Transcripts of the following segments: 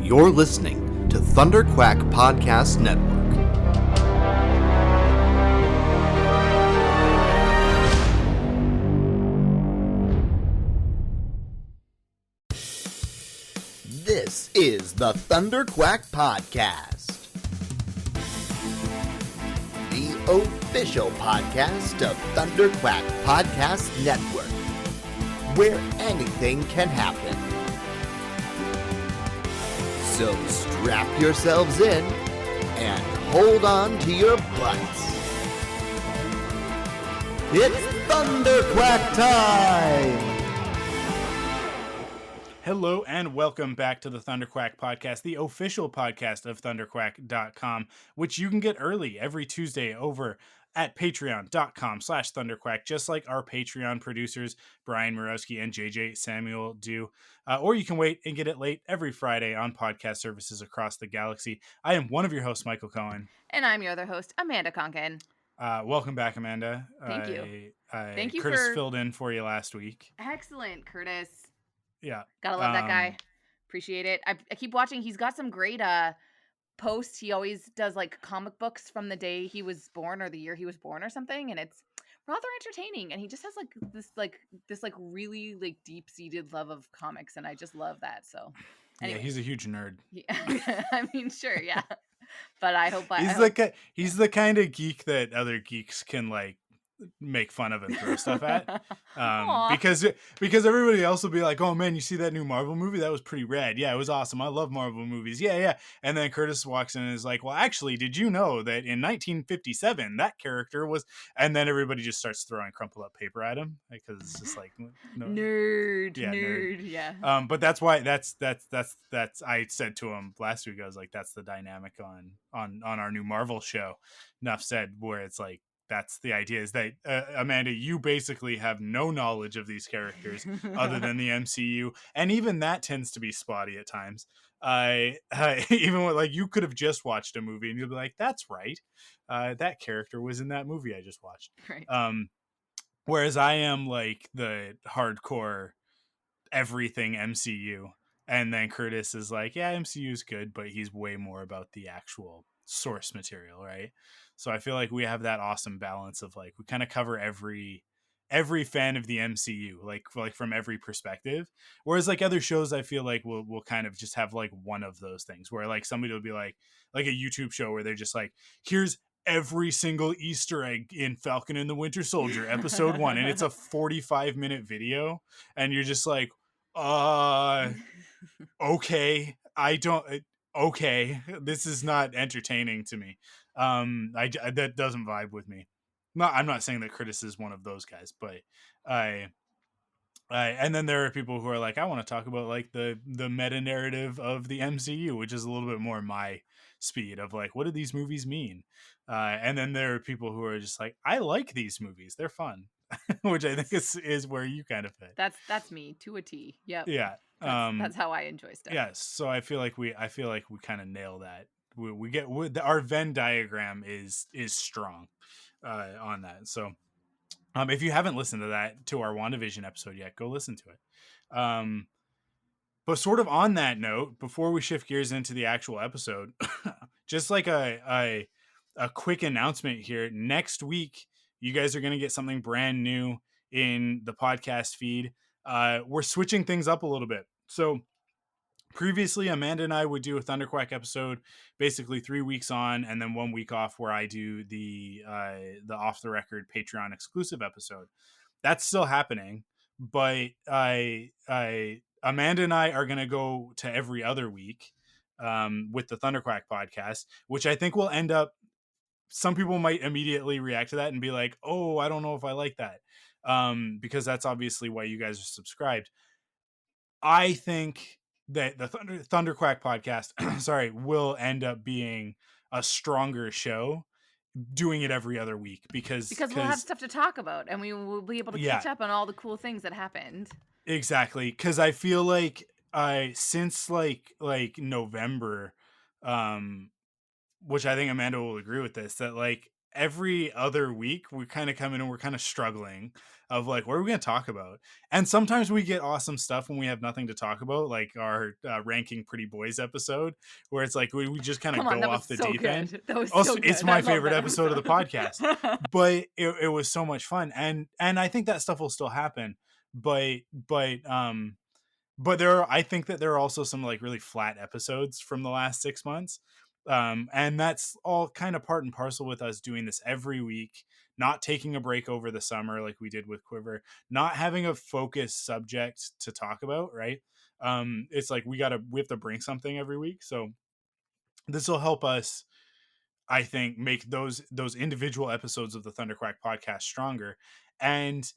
You're listening to Thunderquack Podcast Network. This is the Thunderquack Podcast, the official podcast of Thunderquack Podcast Network, where anything can happen. So strap yourselves in and hold on to your butts. It's Thunderquack time! Hello and welcome back to the Thunderquack Podcast, the official podcast of thunderquack.com, which you can get early every Tuesday over at patreon.com/thunderquack, just like our Patreon producers, Brian Morowski and JJ Samuel do. Or you can wait and get it late every Friday on podcast services across the galaxy. I am one of your hosts, Michael Cohen. And I'm your other host, Amanda Conkin. Welcome back, Amanda. Thank you. Thank you. Curtis filled in for you last week. Excellent, Curtis. Yeah. Gotta love that guy. Appreciate it. I keep watching. He's got some great posts. He always does like comic books from the day he was born or the year he was born or something, and it's rather entertaining. And he just has this really like deep-seated love of comics, and I just love that. So anyway. Yeah, he's a huge nerd. Yeah. I mean, sure, yeah. But I hope he's the kind of geek that other geeks can like make fun of and throw stuff at, because everybody else will be like, oh man, you see that new Marvel movie? That was pretty rad. Yeah, it was awesome. I love Marvel movies. Yeah. And then Curtis walks in and is like, well, actually, did you know that in 1957 that character was, and then everybody just starts throwing crumpled up paper at him because it's just like nerd. Yeah. But that's why that's I said to him last week, I was like, that's the dynamic on our new Marvel show, Enough Said, where it's like, that's the idea, is that Amanda, you basically have no knowledge of these characters other than the MCU, and even that tends to be spotty at times. Even with, like, you could have just watched a movie and you'll be like, that's right, that character was in that movie I just watched. Right. Whereas I am like the hardcore everything MCU, and then Curtis is like, yeah, MCU is good, but he's way more about the actual source material, right? So I feel like we have that awesome balance of like, we kind of cover every fan of the MCU, like from every perspective. Whereas like other shows, I feel like we'll kind of just have like one of those things where like somebody will be like a YouTube show where they're just like, here's every single Easter egg in Falcon and the Winter Soldier episode 1, and it's a 45-minute video, and you're just like, okay, okay, this is not entertaining to me. That doesn't vibe with me. I'm not saying that Curtis is one of those guys, but and then there are people who are like, I want to talk about like the meta narrative of the MCU, which is a little bit more my speed of like, what do these movies mean? And then there are people who are just like, I like these movies, they're fun, which I think is where you kind of fit. That's me to a T. Yep. Yeah. That's how I enjoy stuff. Yes. So I feel like we kind of nail that. We get our Venn diagram is strong on that. So if you haven't listened to our WandaVision episode yet, go listen to it. But sort of on that note, before we shift gears into the actual episode, just like a quick announcement here. Next week, you guys are going to get something brand new in the podcast feed. We're switching things up a little bit. So previously, Amanda and I would do a Thunderquack episode, basically 3 weeks on, and then 1 week off, where I do the off the record Patreon exclusive episode. That's still happening, but Amanda and I are going to go to every other week with the Thunderquack podcast, which I think will end up. Some people might immediately react to that and be like, "Oh, I don't know if I like that," because that's obviously why you guys are subscribed. I think that the Thunderquack podcast, will end up being a stronger show doing it every other week because we'll have stuff to talk about and we will be able to catch up on all the cool things that happened. Exactly, because I feel like since like November, which I think Amanda will agree with this, that like every other week we kind of come in and we're kind of struggling of like, what are we going to talk about? And sometimes we get awesome stuff when we have nothing to talk about, like our ranking Pretty Boys episode, where it's like we just kind of Come on, go that was off the so deep end. good. That was Also, so good. it's I my love favorite that episode of the podcast, episode. but it was so much fun. And I think that stuff will still happen, but but I think that there are also some like really flat episodes from the last 6 months. And that's all kind of part and parcel with us doing this every week, not taking a break over the summer like we did with Quiver, not having a focused subject to talk about, right? It's like we have to bring something every week. So this will help us, I think, make those individual episodes of the Thunderquack podcast stronger. And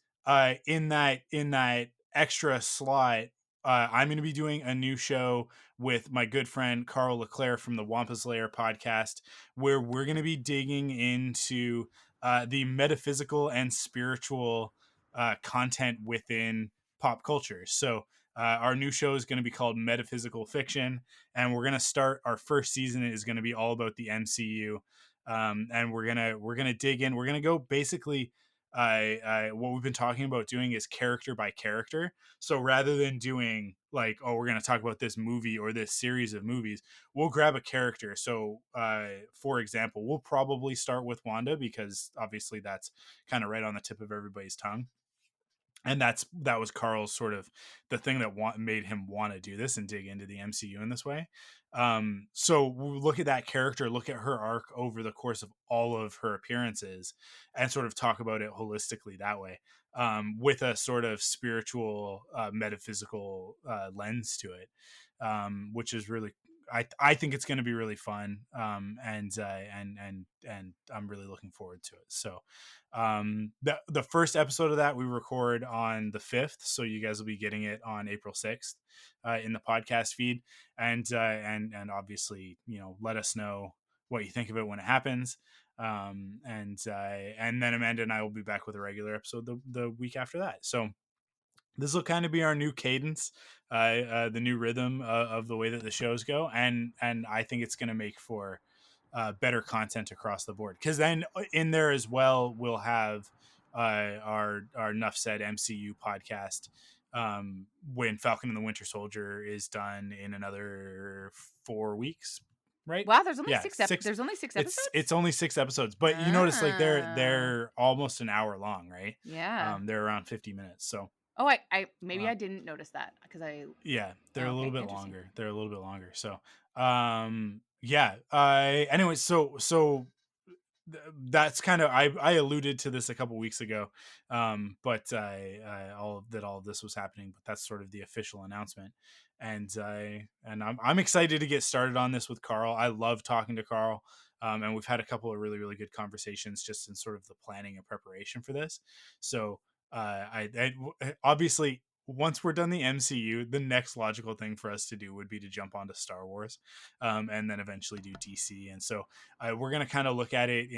in that extra slot, I'm going to be doing a new show with my good friend Carl Leclerc from the Wampus Lair podcast, where we're going to be digging into the metaphysical and spiritual content within pop culture. So our new show is going to be called Metaphysical Fiction, and we're going to start our first season is going to be all about the MCU. And we're gonna dig in. We're gonna go basically. What we've been talking about doing is character by character. So rather than doing like, oh, we're gonna talk about this movie or this series of movies, we'll grab a character. So, for example, we'll probably start with Wanda because obviously that's kind of right on the tip of everybody's tongue, and that was Carl's sort of the thing that made him want to do this and dig into the MCU in this way. So we'll look at that character, look at her arc over the course of all of her appearances, and sort of talk about it holistically that way, with a sort of spiritual, metaphysical lens to it, which is really. I think it's going to be really fun, and I'm really looking forward to it. So, the first episode of that we record on the 5th, so you guys will be getting it on April 6th in the podcast feed, and obviously, let us know what you think of it when it happens. And then Amanda and I will be back with a regular episode the week after that. So this will kind of be our new cadence, the new rhythm of the way that the shows go, and I think it's going to make for better content across the board. Because then in there as well, we'll have our Nuff Said MCU podcast, when Falcon and the Winter Soldier is done in another 4 weeks. Right? Wow, there's only Yeah, six. There's only 6 episodes. It's only 6 episodes, but you notice like Ah. they're almost an hour long, right? Yeah. They're around 50 minutes, so. Oh, I maybe I didn't notice that because I. Yeah, they're Oh, a little okay, bit interesting. longer. They're a little bit longer. So, yeah. Anyway, so that's kind of I alluded to this a couple weeks ago, but all of this was happening. But that's sort of the official announcement, and I'm excited to get started on this with Carl. I love talking to Carl. And we've had a couple of really, really good conversations just in sort of the planning and preparation for this. So obviously, once we're done the MCU, the next logical thing for us to do would be to jump onto Star Wars, and then eventually do DC. And so we're gonna kind of look at it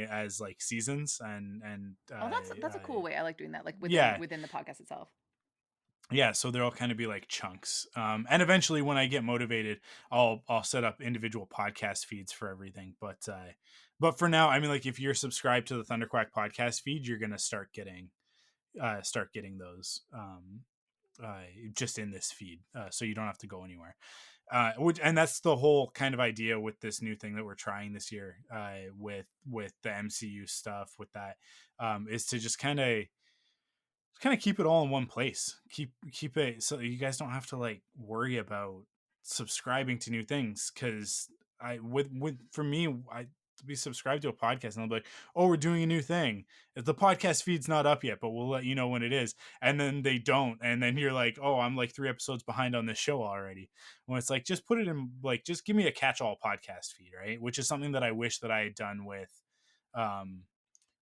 as like seasons, and Oh, that's a cool way. I like doing that, like Yeah. within the podcast itself. Yeah, so they'll kind of be like chunks, and eventually when I get motivated, I'll set up individual podcast feeds for everything. But for now, I mean, like if you're subscribed to the Thunderquack podcast feed, you're gonna start getting those, just in this feed, so you don't have to go anywhere. And that's the whole kind of idea with this new thing that we're trying this year, with the MCU stuff. With that, is to just kind of keep it all in one place. Keep it so you guys don't have to like worry about subscribing to new things. Because for me, I be subscribed to a podcast and I'll be like, oh, we're doing a new thing. The podcast feed's not up yet, but we'll let you know when it is. And then they don't, and then you're like, oh, I'm like 3 episodes behind on this show already. When it's like, just put it in, like, just give me a catch-all podcast feed, right? Which is something that I wish that I had done um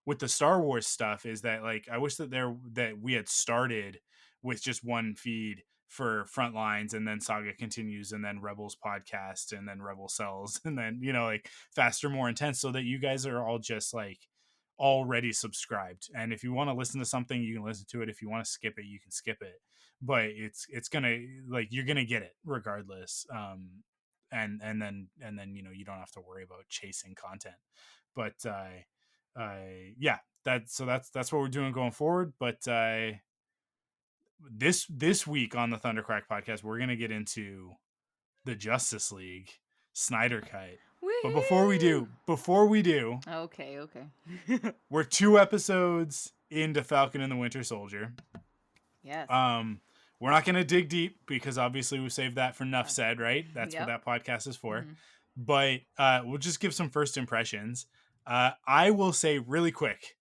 with the Star Wars stuff. Is that like I wish that we had started with just one feed for Frontlines, and then Saga Continues, and then Rebels podcast, and then Rebel Cells, and then like Faster, More Intense, so that you guys are all just like already subscribed. And if you want to listen to something, you can listen to it. If you want to skip it, you can skip it. But it's gonna, like, you're gonna get it regardless. And then you don't have to worry about chasing content. But yeah, that's what we're doing going forward. But this week on the Thundercrack podcast, we're gonna get into the Justice League Snyder cut. But before we do, Okay. we're 2 episodes into Falcon and the Winter Soldier. Yes. We're not going to dig deep because obviously we saved that for Nuff Said, right? That's what that podcast is for. But we'll just give some first impressions. I will say really quick,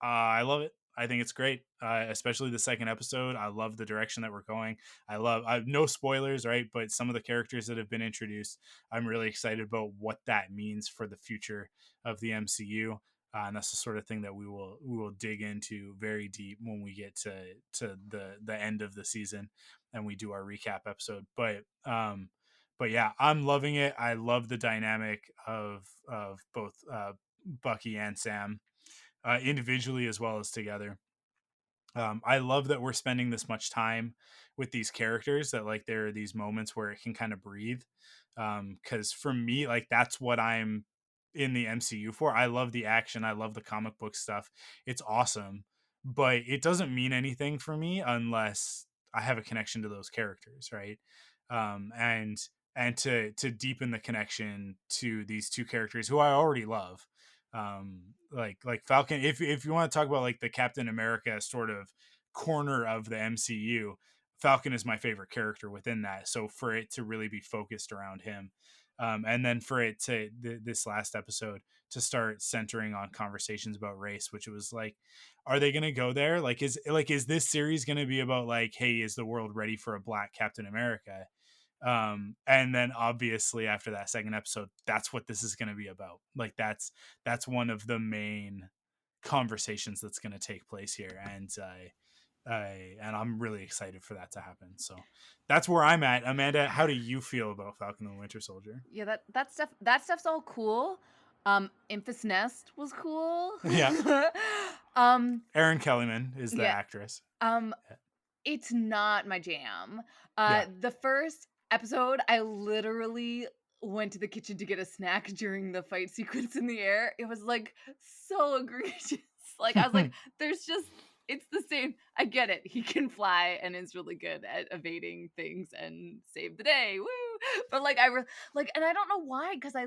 I love it. I think it's great, especially the second episode. I love the direction that we're going. I've no spoilers, right? But some of the characters that have been introduced, I'm really excited about what that means for the future of the MCU. And that's the sort of thing that we will dig into very deep when we get to the end of the season and we do our recap episode. But yeah, I'm loving it. I love the dynamic of both Bucky and Sam, individually as well as together. I love that we're spending this much time with these characters, that like there are these moments where it can kind of breathe. Because for me, like that's what I'm in the MCU for. I love the action. I love the comic book stuff. It's awesome, but it doesn't mean anything for me unless I have a connection to those characters, right? And to deepen the connection to these two characters who I already love. Like Falcon, if you want to talk about like the Captain America sort of corner of the MCU, Falcon is my favorite character within that. So for it to really be focused around him, and then for it to this last episode to start centering on conversations about race, which was like, are they going to go there? Like, is this series going to be about like, hey, is the world ready for a Black Captain America? And then obviously after that second episode, that's what this is going to be about. Like that's one of the main conversations that's going to take place here, and I'm really excited for that to happen. So that's where I'm at. Amanda, how do you feel about Falcon and the Winter Soldier? Yeah, that stuff's all cool. Infus Nest was cool. Yeah. Erin Kellyman is the actress. It's not my jam. Yeah. The first episode, I literally went to the kitchen to get a snack during the fight sequence in the air. It was like so egregious. Like I was like, it's the same. I get it. He can fly and is really good at evading things and save the day. Woo! But like and I don't know why, because I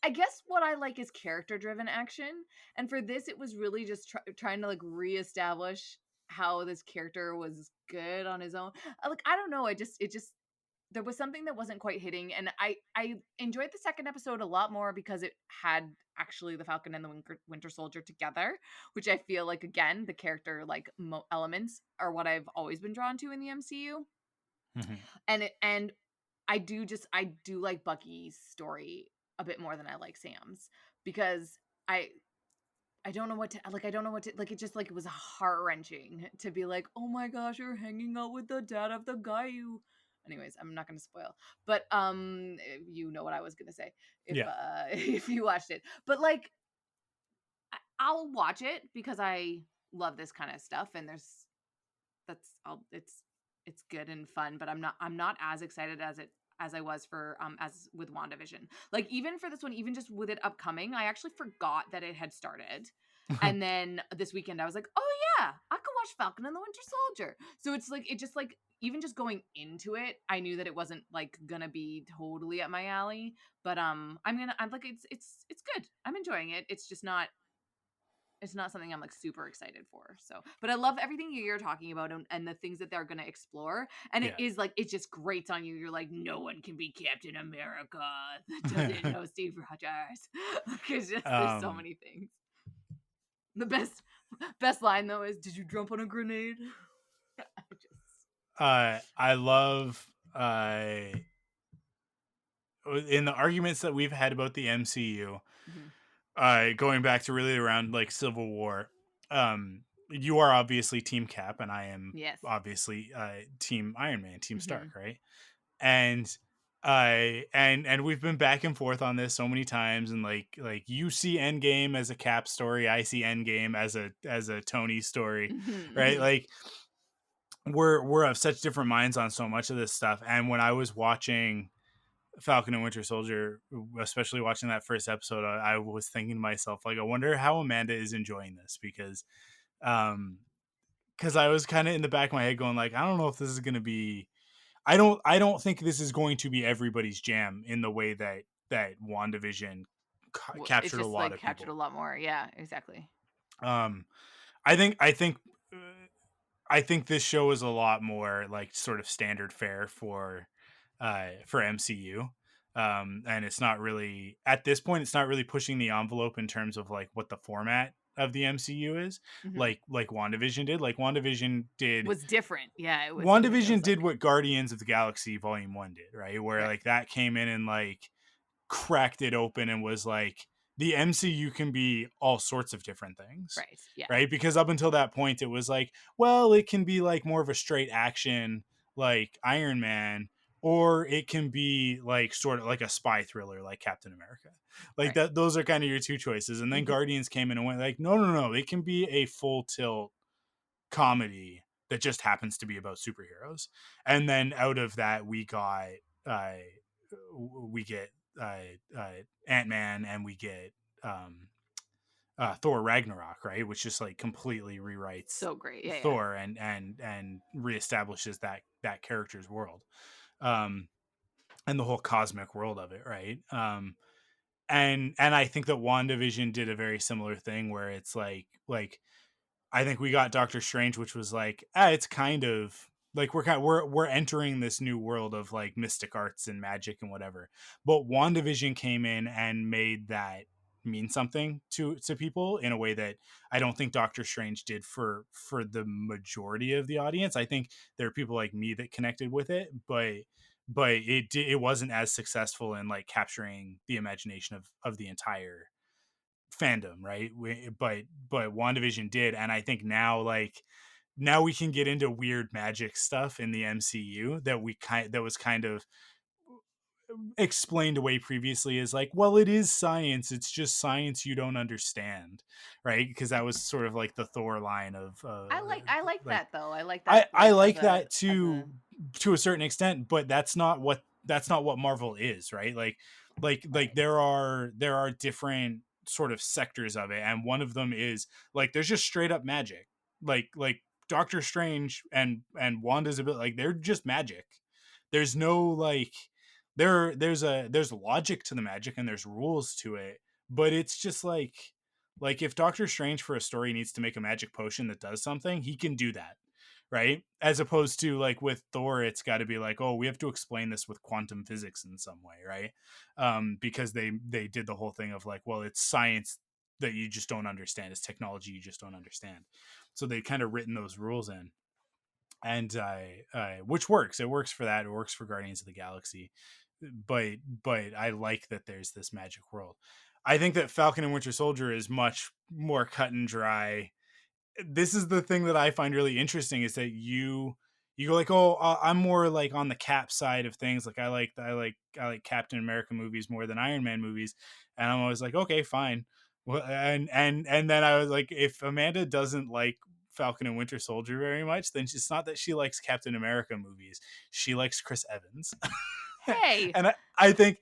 guess what I like is character-driven action, and for this, it was really just trying to like reestablish how this character was good on his own. Like I don't know, it just there was something that wasn't quite hitting, and I enjoyed the second episode a lot more because it had actually the Falcon and the Winter Soldier together, which I feel like again the character like elements are what I've always been drawn to in the MCU. And I do like Bucky's story a bit more than I like Sam's, because I don't know what to like. I don't know what to like. It just like it was heart-wrenching to be like, oh my gosh, you're hanging out with the dad of the guy you. Anyways, I'm not gonna spoil, but you know what I was gonna say if you watched it. But like, I'll watch it because I love this kind of stuff, and it's good and fun. But I'm not as excited as I was for as with WandaVision. Like even for this one, even just with it upcoming, I actually forgot that it had started. And then this weekend I was like, oh yeah, I could watch Falcon and the Winter Soldier. So it's like it just like even just going into it, I knew that it wasn't like gonna be totally up my alley. But I'm like it's good. I'm enjoying it. It's just not something I'm like super excited for. So, but I love everything you're talking about and the things that they're going to explore. And it is like, it just grates on you. You're like, no one can be Captain America that doesn't know Steve Rogers. Because there's so many things. The best line though is, did you jump on a grenade? I love in the arguments that we've had about the MCU, going back to really around like Civil War, you are obviously Team Cap and I am obviously Team Iron Man, Team Stark, right? And and we've been back and forth on this so many times, and like you see Endgame as a Cap story, I see Endgame as a Tony story, right? Like we're of such different minds on so much of this stuff. And when I was watching Falcon and Winter Soldier, especially watching that first episode, I was thinking to myself, like, I wonder how Amanda is enjoying this, um because I was kind of in the back of my head going like, I don't know if this is going to be, I don't think this is going to be everybody's jam in the way that WandaVision It's captured a just lot like of captured a people. lot more. Yeah, exactly. Um, uh, I think this show is a lot more like sort of standard fare for MCU. And it's not really, at this point, it's not really pushing the envelope in terms of like what the format of the MCU is, Hmm. like WandaVision did. Like Was different. Yeah, it was. It WandaVision was like did what Guardians of the Galaxy Volume 1 did, right? Where right, like that came in and like cracked it open and was like, the MCU can be all sorts of different things, right. Yeah, right? Because up until that point, it was like, well, it can be like more of a straight action like Iron Man, or it can be like sort of like a spy thriller like Captain America. Like right. that, those are kind of your two choices. And then Hmm. Guardians came in and went like, no, no, no, it can be a full tilt comedy that just happens to be about superheroes. And then out of that, uh, we get Ant-Man, and we get um, Thor Ragnarok, right, which just like completely rewrites So great. Yeah, yeah. Thor and reestablishes that character's world, um, and the whole cosmic world of it, right? And I think that WandaVision did a very similar thing where it's like I think we got Doctor Strange, which was like, it's kind of like we're entering this new world of like mystic arts and magic and whatever. But WandaVision came in and made that mean something to people in a way that I don't think Doctor Strange did for the majority of the audience. I think there are people like me that connected with it, but it wasn't as successful in like capturing the imagination of the entire fandom, right? But WandaVision did, and I think now we can get into weird magic stuff in the MCU that was kind of explained away previously as like, well, it is science, it's just science you don't understand, right? Because that was sort of like the Thor line of I like like that though. I like I that I like like that as a to a certain extent, but that's not what Marvel is, right? Like right. there are different sort of sectors of it, and one of them is like there's just straight up magic, like Doctor Strange and Wanda's a bit like they're just magic. There's no like there's logic to the magic and there's rules to it, but it's just like if Doctor Strange for a story needs to make a magic potion that does something, he can do that, right? As opposed to like with Thor, it's got to be like, oh, we have to explain this with quantum physics in some way, right? Because they did the whole thing of like, well, it's science that you just don't understand, it's technology you just don't understand. So they kind of written those rules in, and which works. It works for that. It works for Guardians of the Galaxy, but I like that there's this magic world. I think that Falcon and Winter Soldier is much more cut and dry. This is the thing that I find really interesting is that you go like, oh, I'm more like on the Cap side of things. Like I like Captain America movies more than Iron Man movies, and I'm always like, okay, fine. Well, and then I was like, if Amanda doesn't like Falcon and Winter Soldier very much, then it's not that she likes Captain America movies. She likes Chris Evans. Hey. And I think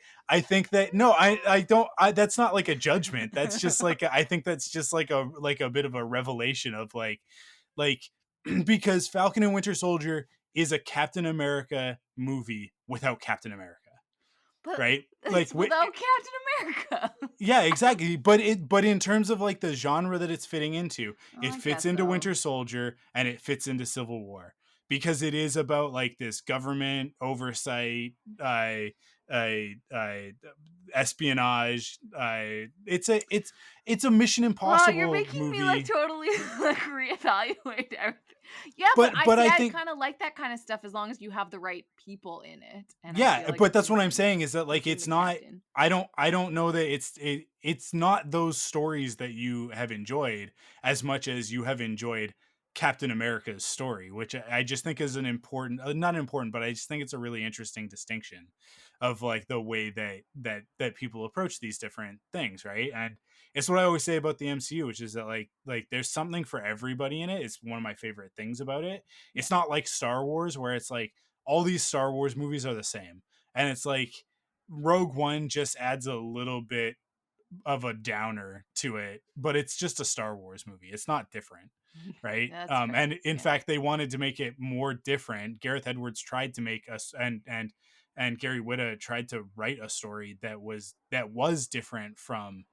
that no, I don't. That's not like a judgment. That's just like I think that's just like a bit of a revelation of like because Falcon and Winter Soldier is a Captain America movie without Captain America, But right? it's without Captain America. Yeah, exactly. But in terms of like the genre that it's fitting into, it I fits guess into so. Winter Soldier and it fits into Civil War because it is about like this government oversight, uh, espionage. It's a Mission Well, you're Impossible making me like movie, totally like reevaluate everything. Yeah, but I but see. I I think kind of like that kind of stuff as long as you have the right people in it, and I feel yeah, like but that's what I'm saying is that with like being it's the not. captain. I don't know that it's not those stories that you have enjoyed as much as you have enjoyed Captain America's story, which I just think is an important, not important, but I just think it's a really interesting distinction of like the way that people approach these different things, right? And it's what I always say about the MCU, which is that like there's something for everybody in it. It's one of my favorite things about it. Yeah. It's not like Star Wars where it's like all these Star Wars movies are the same. And it's like Rogue One just adds a little bit of a downer to it, but it's just a Star Wars movie. It's not different, right? That's fair. And in Yeah. fact, they wanted to make it more different. Gareth Edwards tried to make us and Gary Whitta tried to write a story that was different from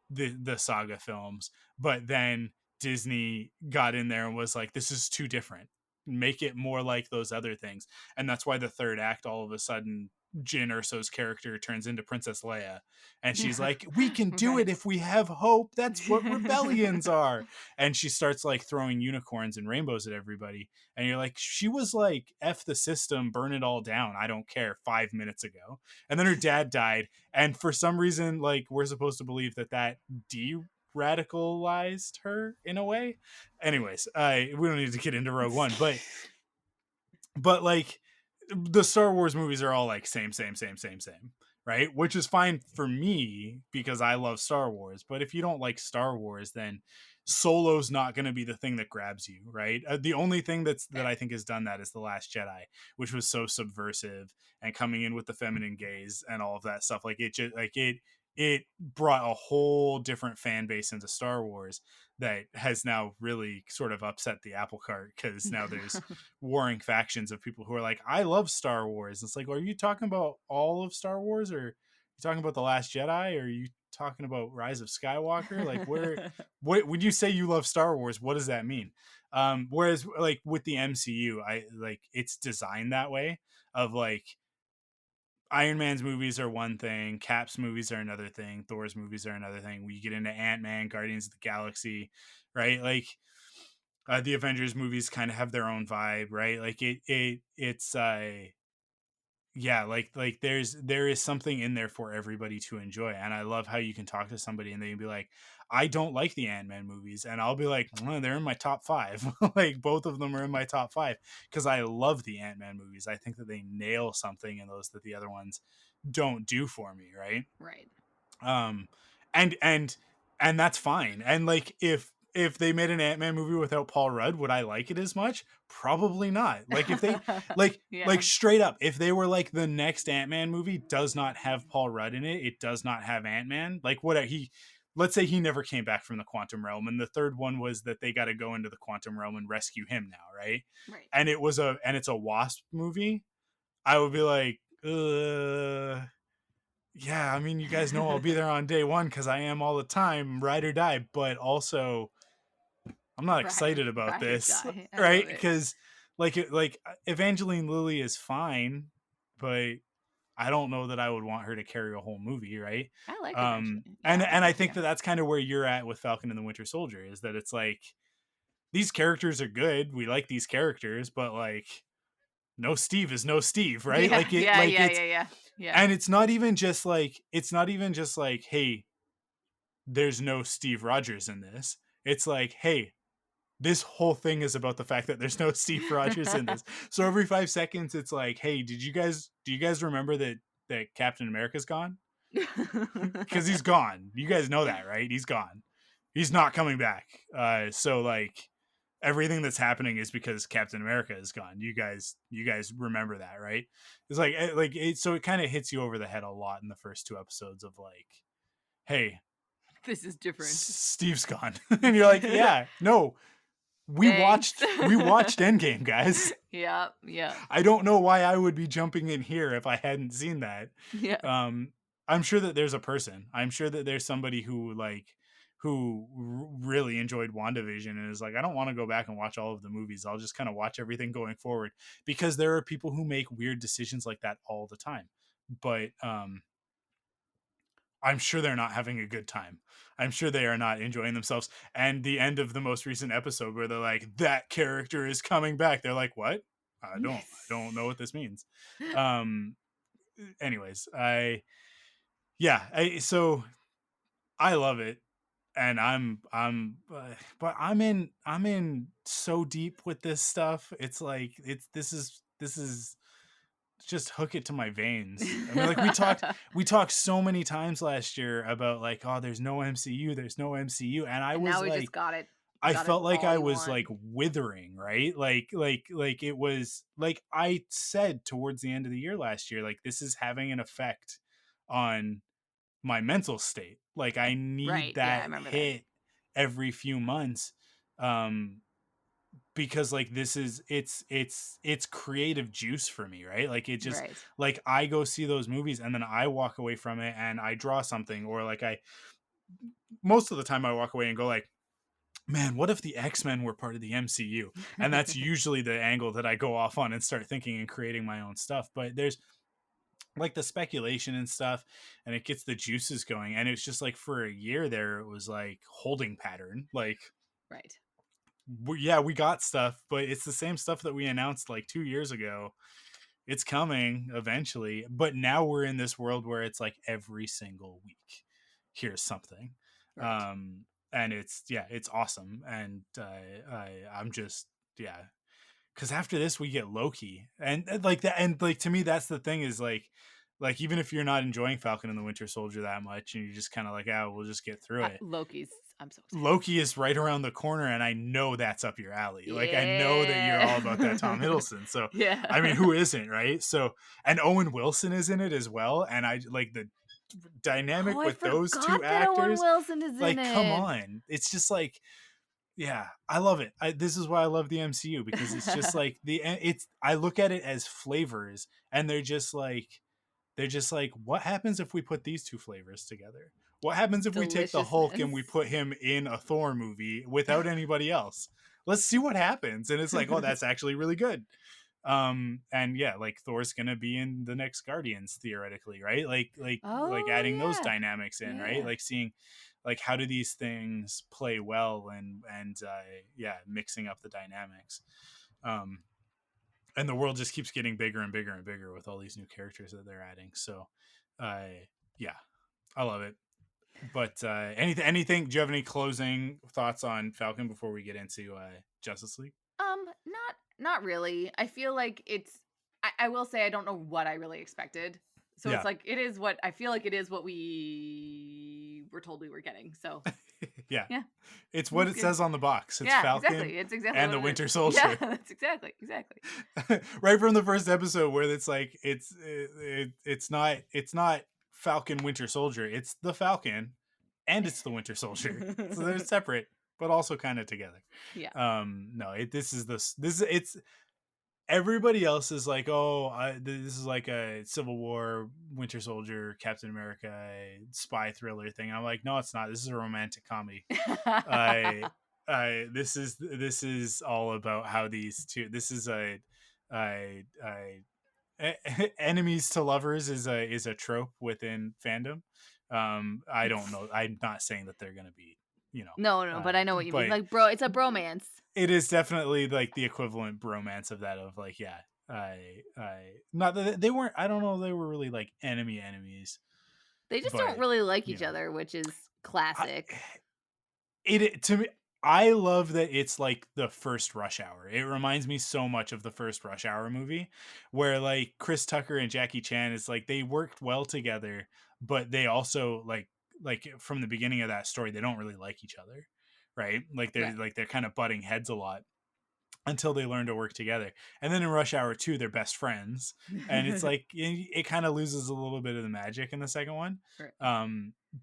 the saga films, but then Disney got in there and was like, this is too different. Make it more like those other things. And that's why the third act all of a sudden Jyn Erso's character turns into Princess Leia, and she's like, we can do Right. it if we have hope. That's what rebellions are. And she starts like throwing unicorns and rainbows at everybody, and you're like, she was like, F the system, burn it all down, I don't care, 5 minutes ago. And then her dad died, and for some reason, like, we're supposed to believe that de-radicalized her in a way. Anyways, we don't need to get into Rogue One, but like, the Star Wars movies are all like same, right? Which is fine for me because I love Star Wars. But if you don't like Star Wars, then Solo's not going to be the thing that grabs you, right? The only thing that I think has done that is The Last Jedi, which was so subversive and coming in with the feminine gaze and all of that stuff. Like, it brought a whole different fan base into Star Wars that has now really sort of upset the apple cart, because now there's warring factions of people who are like, I love Star Wars. It's like, well, are you talking about all of Star Wars, or are you talking about The Last Jedi, or are you talking about Rise of Skywalker? Like, what when you say you love Star Wars, what does that mean? Whereas like with the MCU, I like, it's designed that way, of like, Iron Man's movies are one thing, Cap's movies are another thing, Thor's movies are another thing. We get into Ant-Man, Guardians of the Galaxy, right? Like, the Avengers movies kind of have their own vibe, right? Like, it's yeah, like there is something in there for everybody to enjoy. And I love how you can talk to somebody and they can be like, I don't like the Ant-Man movies, and I'll be like, well, they're in my top 5. Like, both of them are in my top 5 because I love the Ant-Man movies. I think that they nail something in those that the other ones don't do for me, right? Right. um and that's fine. And like, if they made an Ant-Man movie without Paul Rudd, would I like it as much? Probably not. Like, if they like Yeah. like straight up, if they were like, the next Ant-Man movie does not have Paul Rudd in it, it does not have Ant-Man, like, what let's say he never came back from the quantum realm, and the third one was that they got to go into the quantum realm and rescue him now, right? Right. And it's a Wasp movie, I would be like, yeah, I mean, you guys know I'll be there on day one because I am all the time, ride or die. But also, I'm not excited about Ride or this, die. I right? love it. Because like Evangeline Lilly is fine, but I don't know that I would want her to carry a whole movie, right? I like Evangeline. And Yeah, I think yeah. that's kind of where you're at with Falcon and the Winter Soldier, is that it's like, these characters are good, we like these characters, but like, no Steve is no Steve, right? Yeah, Like, it, yeah, like yeah, it's, yeah. Yeah. and it's not even just like, hey, there's no Steve Rogers in this. It's like, hey, this whole thing is about the fact that there's no Steve Rogers in this. So every 5 seconds, it's like, hey, do you guys remember that Captain America's gone? Because he's gone. You guys know that, right? He's gone. He's not coming back. So like, everything that's happening is because Captain America is gone. You guys remember that, right? It's like so it kind of hits you over the head a lot in the first 2 episodes of like, hey, This is different. Steve's gone. And you're like, yeah, no, we Thanks. watched Endgame, guys. Yeah. I don't know why I would be jumping in here if I hadn't seen that. Yeah. I'm sure that there's a person. I'm sure that there's somebody who really enjoyed WandaVision and is like, I don't want to go back and watch all of the movies. I'll just kind of watch everything going forward, because there are people who make weird decisions like that all the time. But I'm sure they're not having a good time. I'm sure they are not enjoying themselves. And the end of the most recent episode where they're like, that character is coming back, they're like, what? I don't know what this means. Anyways, so I love it. And but I'm in so deep with this stuff. It's like, this is just hook it to my veins. I mean, like, we talked so many times last year about like, oh, there's no MCU, and I was now we like, just got it. I Got it felt like all I you was want. like withering, right? Like it was like, I said towards the end of the year last year, like, this is having an effect on my mental state. Like I need Right. Yeah, I that remember that. hit every few months. Because like this is it's creative juice for me, right? Like it just Right. like I go see those movies and then I walk away from it and I draw something, or like I most of the time I walk away and go like, man, what if the X-Men were part of the MCU? And that's usually the angle that I go off on and start thinking and creating my own stuff. But there's like the speculation and stuff, and it gets the juices going. And it's just like for a year there, it was like holding pattern. Like, Right. we got stuff, but it's the same stuff that we announced like 2 years ago. It's coming eventually. But now we're in this world where it's like every single week, here's something. Right. And it's awesome. And I'm just, because after this we get Loki, and like that, and like to me that's the thing is like even if you're not enjoying Falcon and the Winter Soldier that much and you're just kind of like, we'll just get through it. Loki's. I'm so excited. Loki is right around the corner, and I know that's up your alley. Yeah. Like I know that you're all about that Tom Hiddleston. So yeah. I mean, who isn't, right? So, and Owen Wilson is in it as well, and I like the dynamic with those two actors. Owen Wilson is like, in it. come on, it's just like, yeah, I love it. This is why I love the MCU, because it's just like I look at it as flavors, and they're just like, what happens if we put these two flavors together? What happens if we take the Hulk and we put him in a Thor movie without anybody else? Let's see what happens. And it's like, oh, that's actually really good. And yeah, like Thor's gonna be in the next Guardians theoretically, right? Like adding those dynamics in, right? Like seeing like how do these things play well, and mixing up the dynamics. And the world just keeps getting bigger and bigger and bigger with all these new characters that they're adding. So yeah, I love it. But anything, do you have any closing thoughts on Falcon before we get into Justice League? Not really. I feel like I will say I don't know what I really expected. So it's like, I feel like it is what we were told we were getting. So yeah. It's what it says on the box. It's Falcon, exactly. It's exactly and the Winter Soldier. Yeah, that's exactly. Right from the first episode, where it's like it's not Falcon Winter Soldier. It's the Falcon, and it's the Winter Soldier. So they're separate, but also kind of together. Yeah. No, it's everybody else is like, this is like a Civil War, Winter Soldier, Captain America spy thriller thing. I'm like, no, it's not. This is a romantic comedy. This is all about how these two. This is enemies to lovers is a trope within fandom. I don't know. I'm not saying that they're gonna be, No, but I know what you mean. Like, bro, it's a bromance. It is definitely like the equivalent bromance of that. Of like, not that they weren't. I don't know. They were really like enemies. They just don't really like each other, which is classic. To me, I love that it's like the first Rush Hour. It reminds me so much of the first Rush Hour movie, where like Chris Tucker and Jackie Chan is like, they worked well together, but they also like from the beginning of that story, they don't really like each other, right? Like they're kind of butting heads a lot until they learn to work together. And then in Rush Hour 2, they're best friends, and it's like it kind of loses a little bit of the magic in the second one. Right.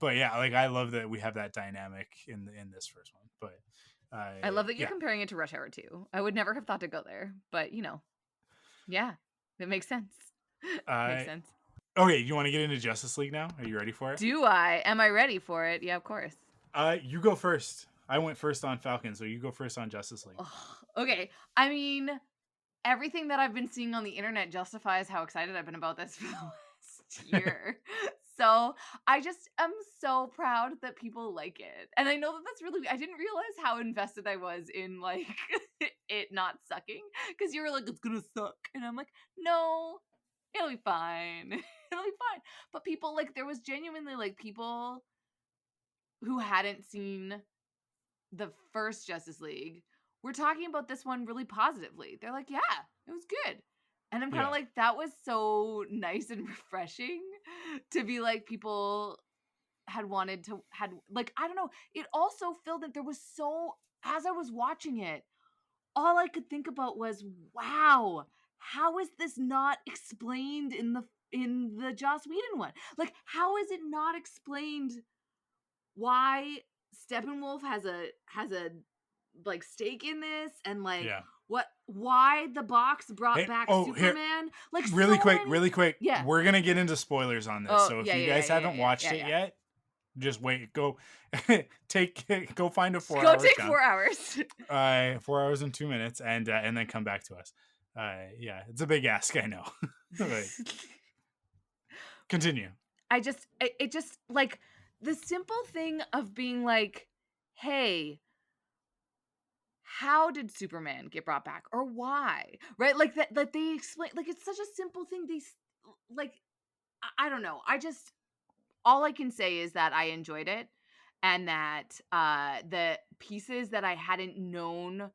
But yeah, like I love that we have that dynamic in this first one. But I love that you're comparing it to Rush Hour 2. I would never have thought to go there, but yeah, it makes sense. Makes sense. Okay, you want to get into Justice League now? Are you ready for it? Do I? Am I ready for it? Yeah, of course. You go first. I went first on Falcon, so you go first on Justice League. Okay. I mean, everything that I've been seeing on the internet justifies how excited I've been about this for the last year. So I just am so proud that people like it. And I know that that's really, I didn't realize how invested I was in like it not sucking. Because you were like, it's going to suck. And I'm like, no, it'll be fine. It'll be fine. But people, like, there was genuinely like people who hadn't seen the first Justice League were talking about this one really positively. They're like, yeah, it was good. And I'm kind of like, that was so nice and refreshing to be like, people had like, I don't know. It also filled that there was as I was watching it, all I could think about was, wow, how is this not explained in the in the Joss Whedon one. Like, how is it not explained why Steppenwolf has a like stake in this, and like Yeah. why the box brought Hey, back here, Superman? Like, really so quick, many... really quick. Yeah. We're gonna get into spoilers on this, Oh, so if yeah, you yeah, guys yeah, haven't yeah, watched yeah, it yeah. yet, just wait. Go go find a 4 Go hour take chunk. 4 hours. 4 hours and 2 minutes, and then come back to us. Yeah, it's a big ask, I know. Right. Continue. It just like the simple thing of being like, hey, how did Superman get brought back, or why? Right? Like that they explain, like, it's such a simple thing. Like, I don't know. All I can say is that I enjoyed it, and that the pieces that I hadn't known,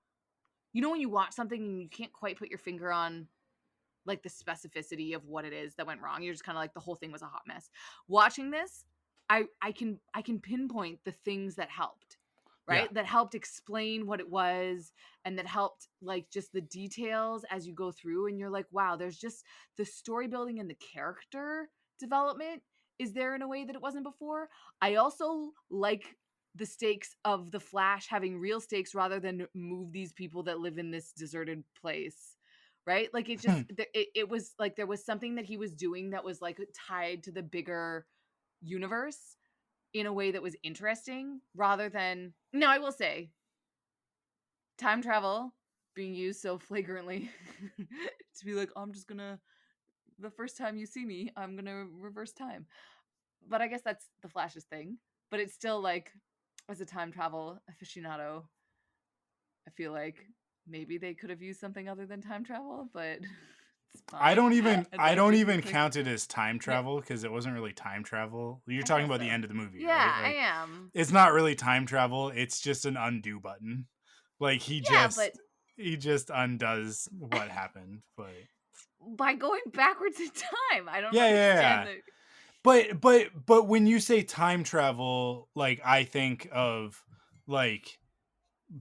when you watch something and you can't quite put your finger on like the specificity of what it is that went wrong. You're just kind of like, the whole thing was a hot mess. Watching this, I can pinpoint the things that helped, right? Yeah. That helped explain what it was, and that helped like just the details as you go through, and you're like, wow, there's just the story building and the character development is there in a way that it wasn't before. I also like the stakes of the Flash having real stakes rather than move these people that live in this deserted place, right? Like, it just it was like there was something that he was doing that was like tied to the bigger universe in a way that was interesting, rather than... Now, I will say, time travel being used so flagrantly to be like, I'm just gonna, the first time you see me, I'm gonna reverse time. But I guess that's the Flash's thing. But it's still like, as a time travel aficionado, I feel like maybe they could have used something other than time travel, but it's fine. I don't even Like, count it as time travel, because it wasn't really time travel. You're I talking guess about the so. end of the movie, Yeah, right? Like, I am. it's not really time travel. It's just an undo button. Like, Yeah, but he just undoes what happened. But by going backwards in time, I don't yeah. understand But when you say time travel, like, I think of like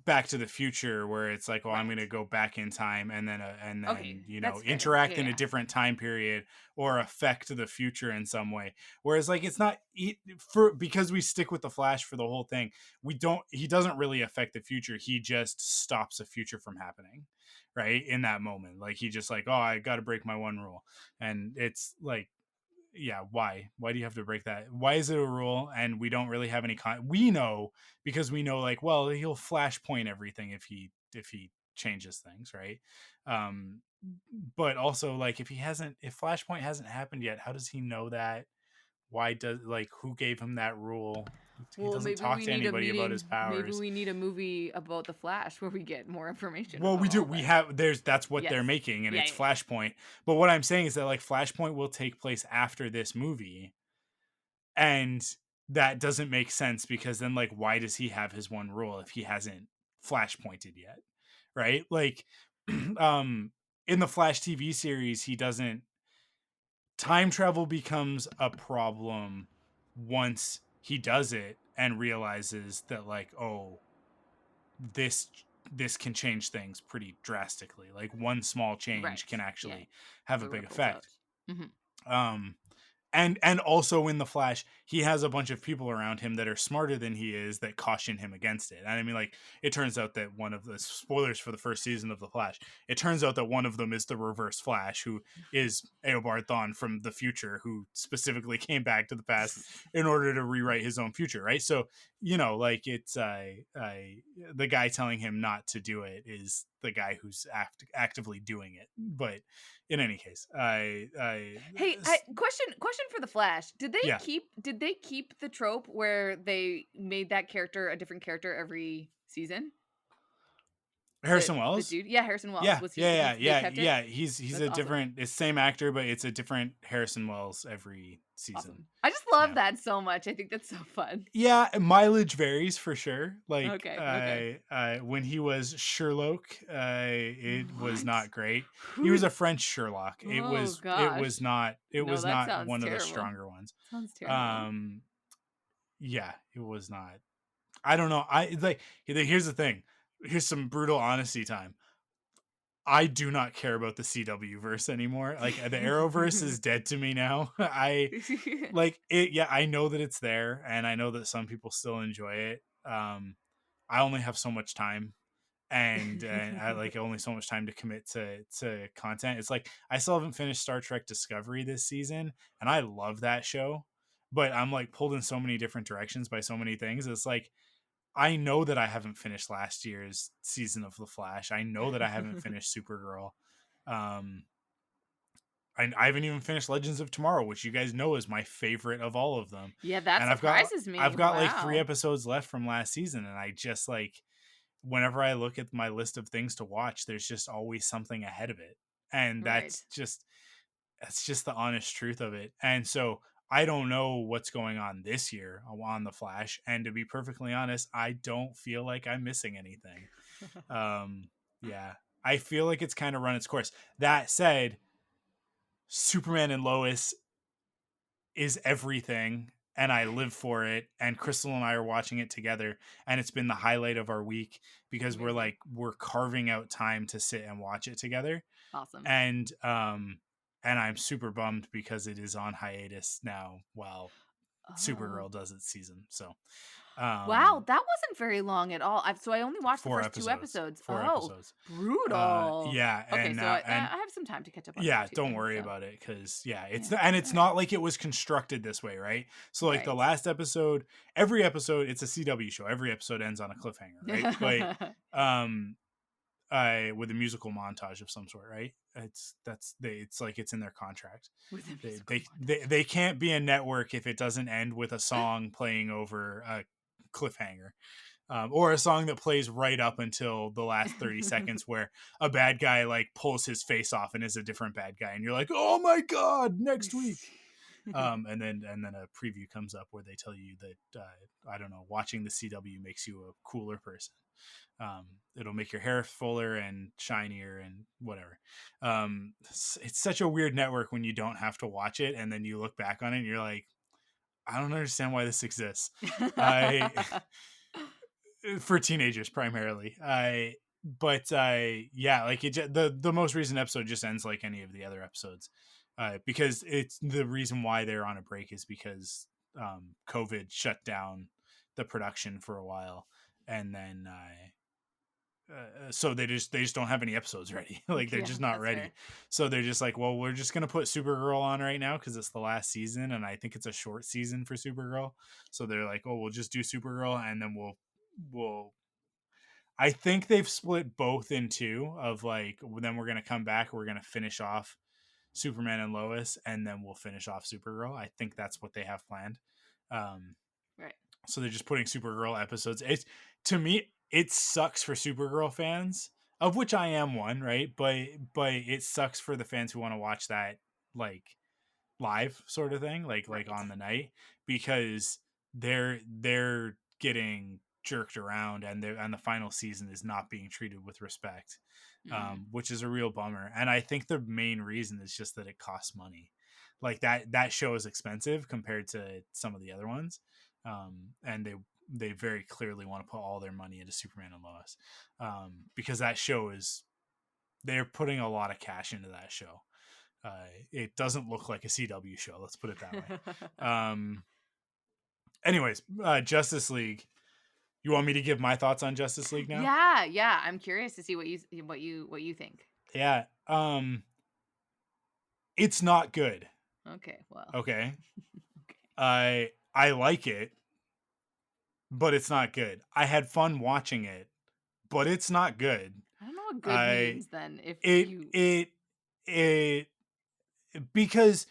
Back to the Future, where it's like, oh, I'm Right. going to go back in time and then Okay, that's fair. interact Yeah, in a yeah. different time period or affect the future in some way. Whereas, like, it's not because we stick with the Flash for the whole thing. He doesn't really affect the future. He just stops the future from happening, right? In that moment, like, he just like, oh, I got to break my one rule, and it's like, yeah, why do you have to break that? Why is it a rule? And we don't really have any we know, because we know, like, well, he'll flashpoint everything if he changes things, right? But also, like, if flashpoint hasn't happened yet, how does he know that? Why does, like, who gave him that rule? He Well, doesn't maybe talk we to need a anybody about his meeting. Maybe powers. we need a movie about the Flash where we get more information. Well, about we do. all We this. have. That's what Yes. they're making, and Yeah, it's yeah, yeah. Flashpoint. But what I'm saying is that, like, Flashpoint will take place after this movie, and that doesn't make sense, because then, like, why does he have his one rule if he hasn't flashpointed yet, right? Like, in the Flash TV series, he doesn't. Time travel becomes a problem once he does it and realizes that, like, oh, this can change things pretty drastically. Like, one small change Right. can Yeah. actually have a The big ripples out. effect. Um, and also in the Flash, he has a bunch of people around him that are smarter than he is that caution him against it. And I mean, like, it turns out that one of the spoilers for the first season of the Flash, it turns out that one of them is the Reverse Flash, who is Eobard Thawne from the future, who specifically came back to the past in order to rewrite his own future, right? So, like, it's the guy telling him not to do it is the guy who's actively doing it. But in any case, Hey, question for the Flash. Did they Yeah. keep the trope where they made that character a different character every season? Harrison The Wells? dude, yeah, Harrison Wells. Yeah, Was he? yeah. They kept it? He's That's a awesome. different. It's same actor, but it's a different Harrison Wells every season. Awesome. I just love Yeah. that so much. I think that's so fun. Yeah, mileage varies for sure. Like, Okay. When he was Sherlock, it was What? not great. He was a French Sherlock. It Oh, was gosh. not No, was that not sounds one of the terrible. stronger ones. Sounds terrible. Yeah, it was not. I don't know. Here's the thing. Here's some brutal honesty time. I do not care about the CW verse anymore. Like the Arrowverse is dead to me now. I like it. Yeah, I know that it's there, and I know that some people still enjoy it. I only have so much time, and I like only so much time to commit to content. It's like I still haven't finished Star Trek Discovery this season, and I love that show, but I'm like pulled in so many different directions by so many things. It's like I know that I haven't finished last year's season of The Flash. I know that I haven't finished Supergirl. Um, I haven't even finished Legends of Tomorrow, which you guys know is my favorite of all of them. Yeah, that And surprises me. I've got like 3 Wow. episodes left from last season, and I just like whenever I look at my list of things to watch, there's just always something ahead of it. And Right. that's just the honest truth of it. And so I don't know what's going on this year on The Flash. And to be perfectly honest, I don't feel like I'm missing anything. Yeah, I feel like it's kind of run its course. That said, Superman and Lois is everything, and I live for it. And Crystal and I are watching it together, and it's been the highlight of our week because Amazing. we're carving out time to sit and watch it together. Awesome. And I'm super bummed because it is on hiatus now while Oh. Supergirl does its season. So Wow, that wasn't very long at all. So I only watched the 4 first 2 episodes. episodes. 4 Oh, episodes. brutal. Yeah, Okay, and so I have some time to catch up on yeah, that too don't then, worry so about it because yeah, yeah. it's not like it was constructed this way, right? So like the Right. last episode, every episode, it's a CW show. Every episode ends on a cliffhanger, right? But with a musical montage of some sort, right? It's like it's in their contract. With a They musical they can't be a network if it doesn't end with a song playing over a cliffhanger. Or a song that plays right up until the last 30 seconds where a bad guy like pulls his face off and is a different bad guy and you're like, oh my god, next week. And then a preview comes up where they tell you that I don't know, watching the CW makes you a cooler person. It'll make your hair fuller and shinier and whatever. It's such a weird network when you don't have to watch it and then you look back on it and you're like, I don't understand why this exists. For teenagers primarily. Yeah, like the most recent episode just ends like any of the other episodes. Because it's the reason why they're on a break is because COVID shut down the production for a while, and then so they just don't have any episodes ready. Like they're Yeah, just not that's ready. fair. So they're just like, well, we're just gonna put Supergirl on right now because it's the last season, and I think it's a short season for Supergirl. So they're like, oh, we'll just do Supergirl, and then we'll I think they've split both in two of like then we're gonna come back, we're gonna finish off Superman and Lois, and then we'll finish off Supergirl. I think that's what they have planned. Um, Right. so they're just putting Supergirl episodes. It's to me, it sucks for Supergirl fans, of which I am one, right? But it sucks for the fans who want to watch that like live sort of thing, like Right. on the night, because they're getting jerked around and the final season is not being treated with respect, which is a real bummer. And I think the main reason is just that it costs money. Like that show is expensive compared to some of the other ones, and they very clearly want to put all their money into Superman and Lois, because that show is they're putting a lot of cash into that show. It doesn't look like a CW show. Let's put it that way. Anyways, Justice League. You want me to give my thoughts on Justice League now? Yeah. I'm curious to see what you think. Yeah. It's not good. Okay. Well. Okay. Okay. I like it, but it's not good. I had fun watching it, but it's not good. I don't know what good means then. If It because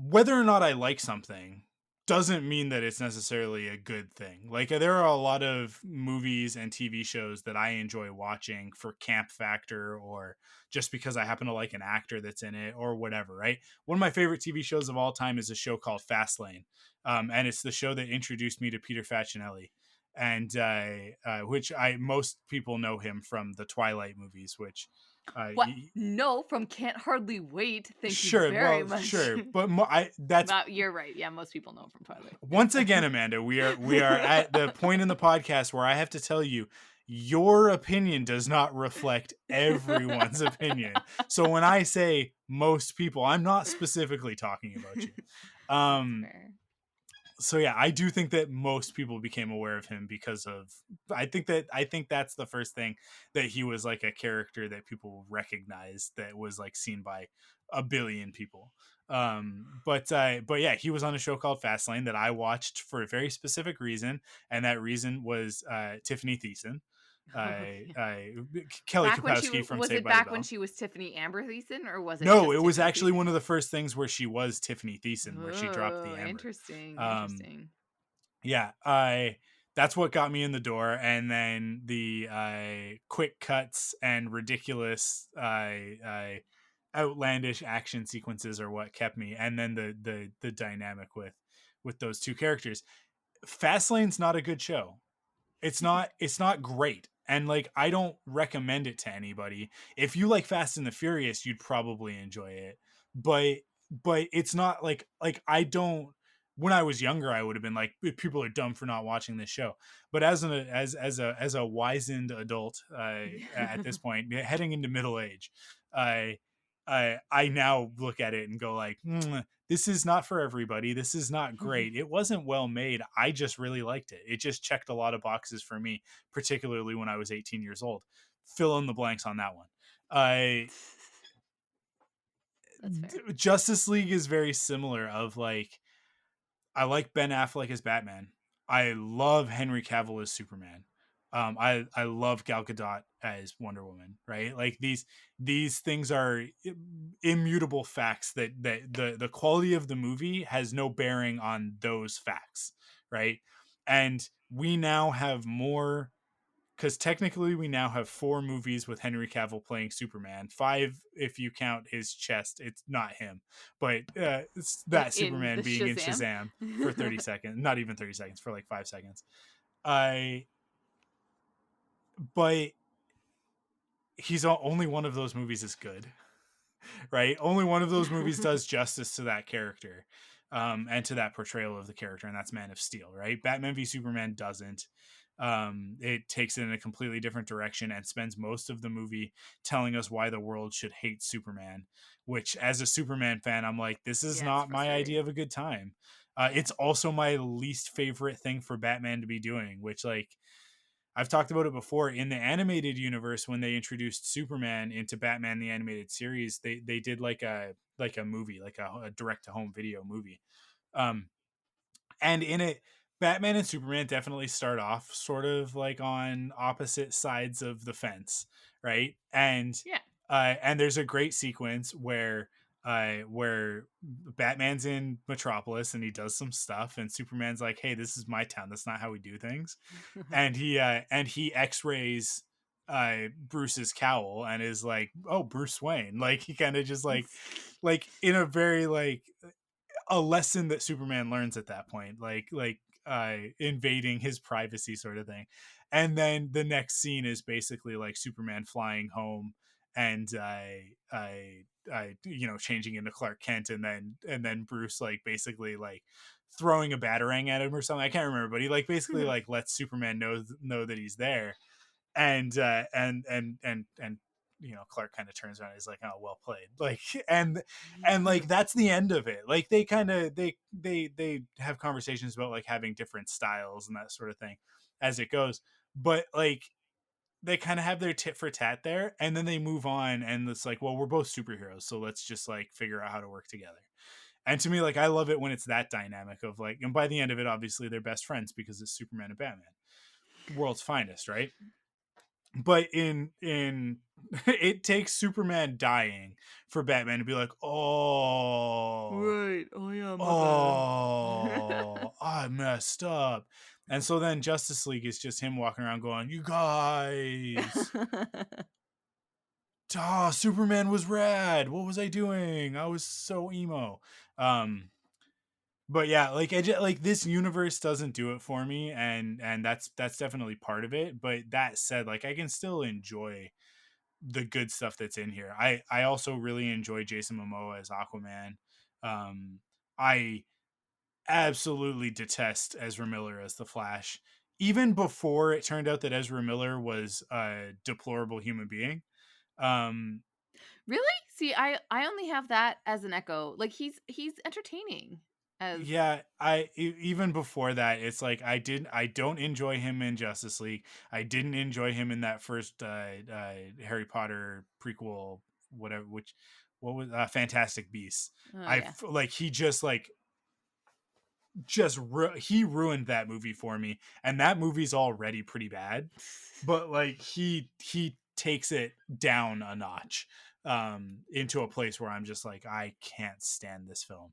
whether or not I like something doesn't mean that it's necessarily a good thing. Like there are a lot of movies and TV shows that I enjoy watching for camp factor or just because I happen to like an actor that's in it or whatever, right? One of my favorite TV shows of all time is a show called Fastlane. And it's the show that introduced me to Peter Facinelli. And which most people know him from the Twilight movies, which what? No, from Can't Hardly Wait. Thank sure, you very well, much. sure, but that's you're right. Yeah, most people know him from Twilight. Once again, Amanda, we are at the point in the podcast where I have to tell you, your opinion does not reflect everyone's opinion. So when I say most people, I'm not specifically talking about you. That's fair. So yeah, I do think that most people became aware of him because of I think that's the first thing, that he was like a character that people recognized, that was like seen by a billion people. But yeah, he was on a show called Fastlane that I watched for a very specific reason, and that reason was Tiffany Thiessen. Oh, yeah. Kelly Back when she Kapowski from was Saved it by the back when Bell. she was Tiffany Amber Thiessen, or was it No, it just was Tiffany actually Thiessen? one of the first things where she was Tiffany Thiessen, where she dropped the Oh, amber. interesting. Um, Interesting. yeah, I that's what got me in the door, and then the quick cuts and ridiculous outlandish action sequences are what kept me, and then the dynamic with those two characters. Fastlane's not a good show. It's not great, and like I don't recommend it to anybody. If you like Fast and the Furious, you'd probably enjoy it, but it's not like I don't. When I was younger, I would have been like, people are dumb for not watching this show. But as a wizened adult, at this point, heading into middle age, I I now look at it and go like, this is not for everybody. This is not great. It wasn't well made. I just really liked it. It just checked a lot of boxes for me, particularly when I was 18 years old. Fill in the blanks on that one. I That's fair. Justice League is very similar. Of like, I like Ben Affleck as Batman. I love Henry Cavill as Superman. I love Gal Gadot as Wonder Woman. Right, like these things are immutable facts, that the quality of the movie has no bearing on those facts. Right, and we now have more, because technically we now have 4 movies with Henry Cavill playing Superman. 5 if you count his chest. It's not him, but it's that In Superman the being in Shazam. Shazam for 30 seconds, not even 30 seconds, for like 5 seconds. I But only one of those movies is good. Right, only one of those movies does justice to that character, and to that portrayal of the character, and that's Man of Steel. Right, Batman v Superman doesn't. It takes it in a completely different direction and spends most of the movie telling us why the world should hate Superman, which, as a Superman fan, I'm like, this is Yeah, it's not my idea frustrating. of a good time. Yeah. It's also my least favorite thing for Batman to be doing, which, like, I've talked about it before. In the animated universe, when they introduced Superman into Batman the Animated Series, they did like a movie, like a direct to home video movie. Um, and in it, Batman and Superman definitely start off sort of like on opposite sides of the fence, right? Yeah. And there's a great sequence where Batman's in Metropolis and he does some stuff, and Superman's like, "Hey, this is my town. That's not how we do things." And he X-rays Bruce's cowl and is like, "Oh, Bruce Wayne." Like, he kind of just like in a very like a lesson that Superman learns at that point, invading his privacy sort of thing. And then the next scene is basically like Superman flying home, and changing into Clark Kent, and then Bruce like basically like throwing a batarang at him or something. I can't remember, but he like basically like lets Superman know that he's there, and Clark kind of turns around and is like, "Oh, well played." Like, and like that's the end of it. Like, they kind of they have conversations about like having different styles and that sort of thing as it goes, but like they kind of have their tit for tat there, and then they move on, and it's like, well, we're both superheroes, so let's just like figure out how to work together. And to me, like, I love it when it's that dynamic of like, and by the end of it, obviously they're best friends because it's Superman and Batman, world's finest, right? But in it takes Superman dying for Batman to be like, "Oh, Right. Oh yeah, my bad. I messed up." And so then Justice League is just him walking around going, "You guys, Superman was rad. What was I doing? I was so emo." Um but yeah, like like this universe doesn't do it for me, and that's definitely part of it. But that said, like, I can still enjoy the good stuff that's in here. I also really enjoy Jason Momoa as Aquaman. I absolutely detest Ezra Miller as the Flash. even before it turned out that Ezra Miller was a deplorable human being. Um, Really? See, I only have that as an echo. Like he's entertaining as yeah, even before that, it's like I don't enjoy him in Justice League. I didn't enjoy him in that first Harry Potter prequel, whatever, what was Fantastic Beasts. oh yeah. Like he just like he ruined that movie for me, and that movie's already pretty bad, but like he takes it down a notch into a place where I'm just like, I can't stand this film.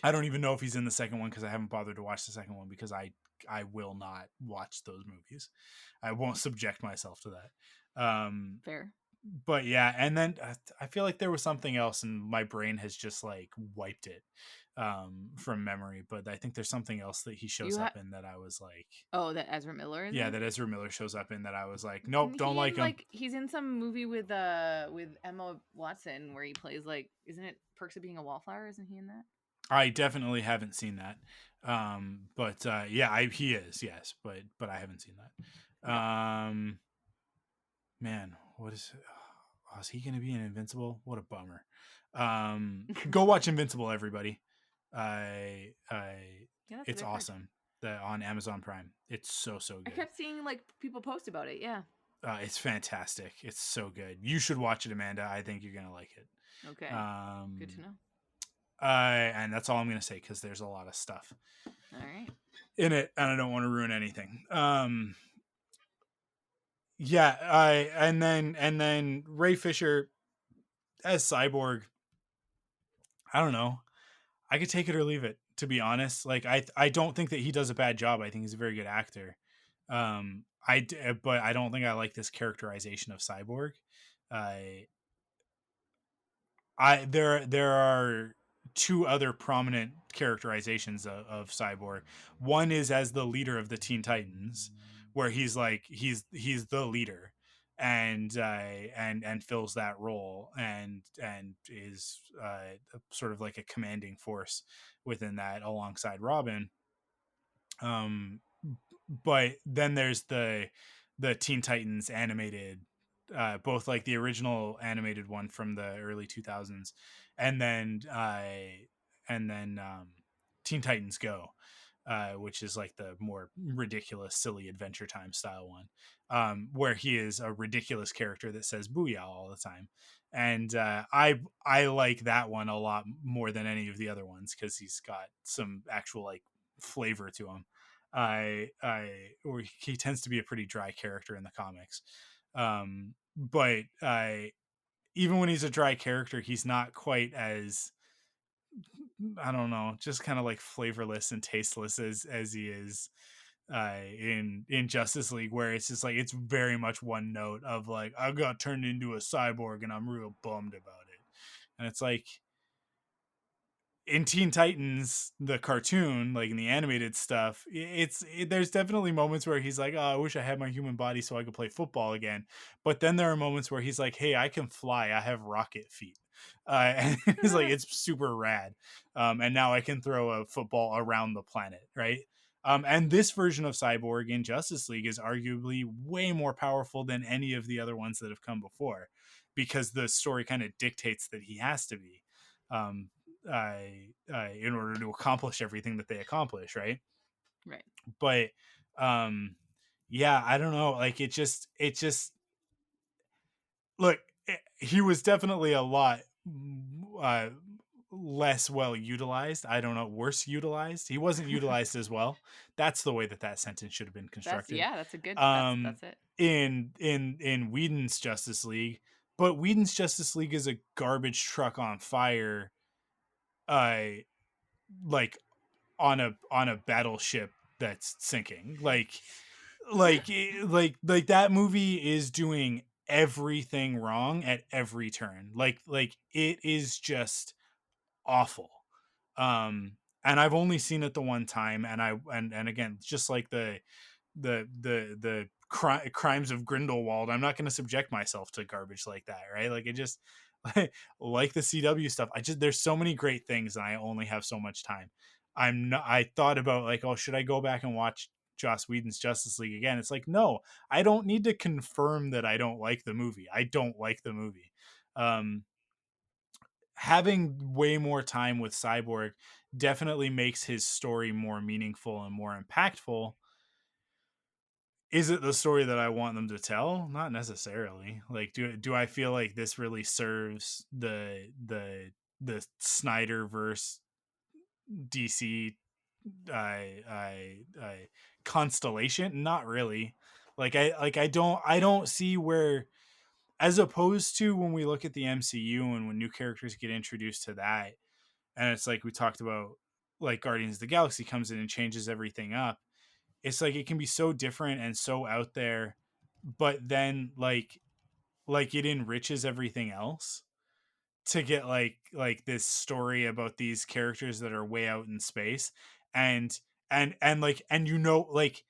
I don't even know if he's in the second one because I haven't bothered to watch the second one, because I will not watch those movies. I won't subject myself to that. Fair. But yeah, and then I feel like there was something else, and my brain has just like wiped it from memory. But I think there's something else that he shows up in that I was like, Oh, that Ezra Miller is yeah, in? that Ezra Miller shows up in that I was like, nope, Isn't don't he like in, him. like he's in some movie with Emma Watson where he plays like, isn't it Perks of Being a Wallflower? Isn't he in that? I definitely haven't seen that. But yeah, he is, yes, but I haven't seen that. Man, what is is he gonna be in Invincible? What a bummer. Go watch Invincible, everybody. Yeah, that's It's what I've heard. awesome. On Amazon Prime. It's so I good. kept seeing like people post about it. Yeah. It's fantastic. It's so good. You should watch it, Amanda. I think you're gonna like it. Okay. Good to know. And that's all I'm gonna say, because there's a lot of stuff All right. in it, and I don't want to ruin anything. Yeah, and then Ray Fisher as Cyborg, I don't know. I could take it or leave it, to be honest. Like I don't think that he does a bad job. I think he's a very good actor. But I don't think I like this characterization of Cyborg. There are two other prominent characterizations of Cyborg. One is as the leader of the Teen Titans, where he's like he's the leader, and fills that role, and is sort of like a commanding force within that, alongside Robin. But then there's the Teen Titans animated, both like the original animated one from the early 2000s, and then Teen Titans Go, which is like the more ridiculous, silly Adventure Time style one, where he is a ridiculous character that says "booyah" all the time. And I like that one a lot more than any of the other ones, because he's got some actual like flavor to him. Or he tends to be a pretty dry character in the comics. But even when he's a dry character, he's not quite as, I don't know, just kind of like flavorless and tasteless as he is in Justice League, where it's just like it's very much one note of like, I got turned into a cyborg and I'm real bummed about it. And it's like, in Teen Titans, the cartoon, like in the animated stuff, there's definitely moments where he's like, oh, I wish I had my human body so I could play football again. But then there are moments where he's like, hey, I can fly. I have rocket feet. And it's like, it's super rad. And now I can throw a football around the planet, right? And this version of Cyborg in Justice League is arguably way more powerful than any of the other ones that have come before, because the story kind of dictates that he has to be. In order to accomplish everything that they accomplish, right? But yeah, I don't know, like it just look, he was definitely a lot less well utilized. I don't know, worse utilized. He wasn't utilized as well. That's the way that sentence should have been constructed. That's a good that's it. In Whedon's Justice League, but Whedon's Justice League is a garbage truck on fire, like on a battleship that's sinking. Like that movie is doing everything wrong at every turn. Like it is just awful. And I've only seen it the one time, and again, just like the crimes of Grindelwald, I'm not going to subject myself to garbage like that, right? Like it just like the CW stuff, there's so many great things and I only have so much time. I thought about like, oh, should I go back and watch Joss Whedon's Justice League again? It's like, no, I don't need to confirm that I don't like the movie. I don't like the movie. Um, Having way more time with Cyborg definitely makes his story more meaningful and more impactful. Is it the story that I want them to tell? Not necessarily. Like, do I feel like this really serves the Snyder verse DC constellation? Not really. I don't see where, as opposed to when we look at the MCU and when new characters get introduced to that, and it's like we talked about, like Guardians of the Galaxy comes in and changes everything up. It's like it can be so different and so out there, but then like it enriches everything else to get like this story about these characters that are way out in space. And like, and like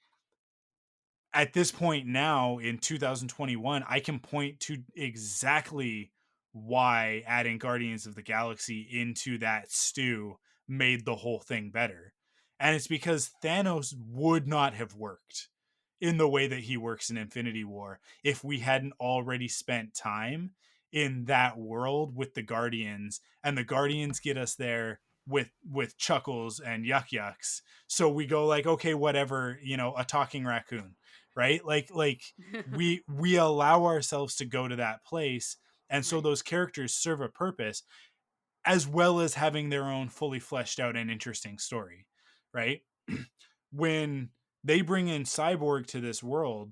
at this point now in 2021, I can point to exactly why adding Guardians of the Galaxy into that stew made the whole thing better. And it's because Thanos would not have worked in the way that he works in Infinity War if we hadn't already spent time in that world with the Guardians, and the Guardians get us there with chuckles and yucks. So we go like, okay, whatever, a talking raccoon, right? Like we allow ourselves to go to that place, and so Right. those characters serve a purpose, as well as having their own fully fleshed out and interesting story, right? When they bring in Cyborg to this world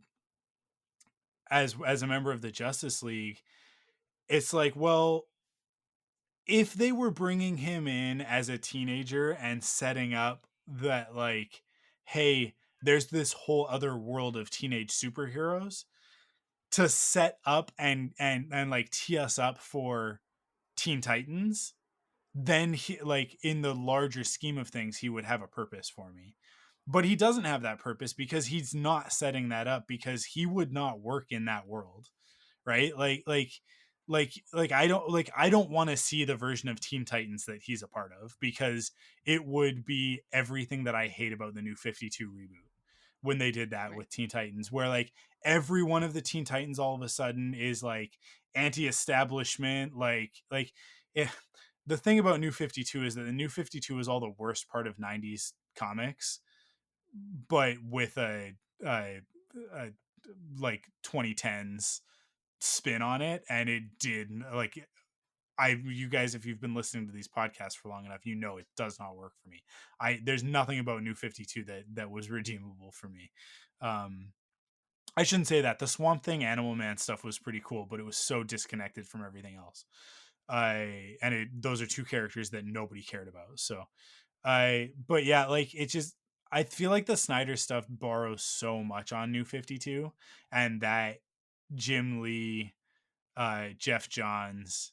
as a member of the Justice League, it's like, well, if they were bringing him in as a teenager and setting up that, like, hey, there's this whole other world of teenage superheroes to set up and like tee us up for Teen Titans, then he, like, in the larger scheme of things, he would have a purpose for me. But he doesn't have that purpose because he's not setting that up, because he would not work in that world, right? I don't want to see the version of Teen Titans that he's a part of, because it would be everything that I hate about the New 52 reboot when they did that Right. with Teen Titans, where like every one of the Teen Titans all of a sudden is like anti-establishment, if the thing about New 52 is that the New 52 is all the worst part of 90s comics, but with a like 2010s spin on it. And it did, like, you guys, if you've been listening to these podcasts for long enough, it does not work for me. There's nothing about New 52 that was redeemable for me. I shouldn't say that. The Swamp Thing Animal Man stuff was pretty cool, but it was so disconnected from everything else. Those are two characters that nobody cared about. So but yeah, like, it just, I feel like the Snyder stuff borrows so much on New 52, and that Jim Lee, Jeff Johns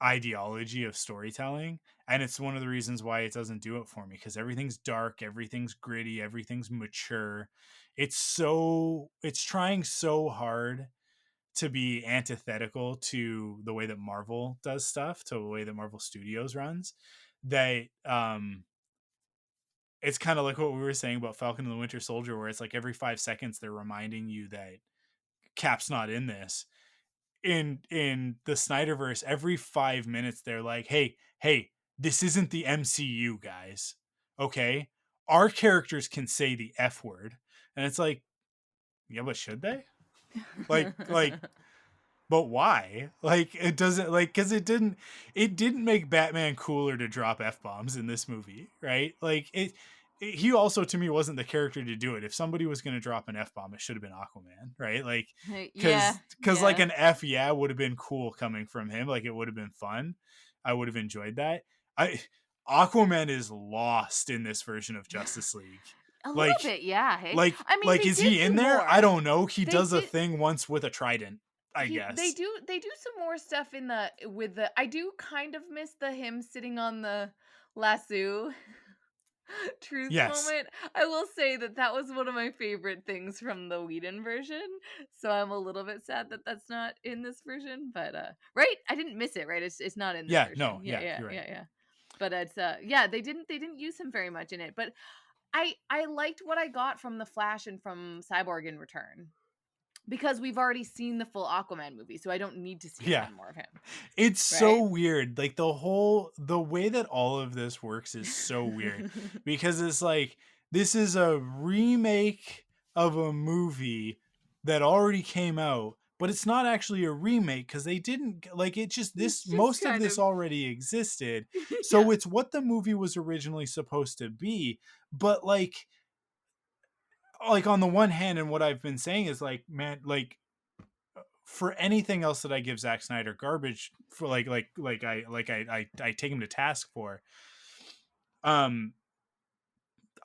ideology of storytelling, and it's one of the reasons why it doesn't do it for me, because everything's dark, everything's gritty, everything's mature. It's trying so hard to be antithetical to the way that Marvel does stuff, to the way that Marvel Studios runs, that it's kind of like what we were saying about Falcon and the Winter Soldier, where it's like every 5 seconds they're reminding you that Cap's not in this. In the Snyderverse, every 5 minutes they're like, hey, this isn't the MCU, guys. Okay, our characters can say the F word, and it's like, yeah, but should they? like But why? Like, it doesn't, like, because it didn't make Batman cooler to drop F-bombs in this movie, right? Like, he also, to me, wasn't the character to do it. If somebody was going to drop an F-bomb, it should have been Aquaman, right? Like, Yeah. because like Yeah. an F yeah would have been cool coming from him. Like, it would have been fun. I would have enjoyed that. I Aquaman is lost in this version of Justice League. A little Like, bit, yeah. Hey, like I mean, like they is did he in do there? I more. don't know. He They does a did. thing once with a trident, I They guess. do some more stuff in the with the. I do kind of miss the him sitting on the lasso truth Yes. moment. I will say that that was one of my favorite things from the Whedon version. So I'm a little bit sad that that's not in this version. But right, I didn't miss it. Right, it's not in this Yeah, version. no, Yeah, yeah, yeah, you're right. yeah, yeah. But it's yeah, they didn't use him very much in it. But I liked what I got from the Flash and from Cyborg in Return. Because we've already seen the full Aquaman movie, so I don't need to see a Yeah. ton more of him. It's so Right? weird. Like the way that all of this works is so weird because it's like this is a remake of a movie that already came out, but it's not actually a remake because they didn't like it. Just It's this, just most of kind this of already existed, so yeah. it's what the movie was originally supposed to be. But like on the one hand, and what I've been saying is like, man, like for anything else that I give Zack Snyder garbage for, I take him to task for. Um,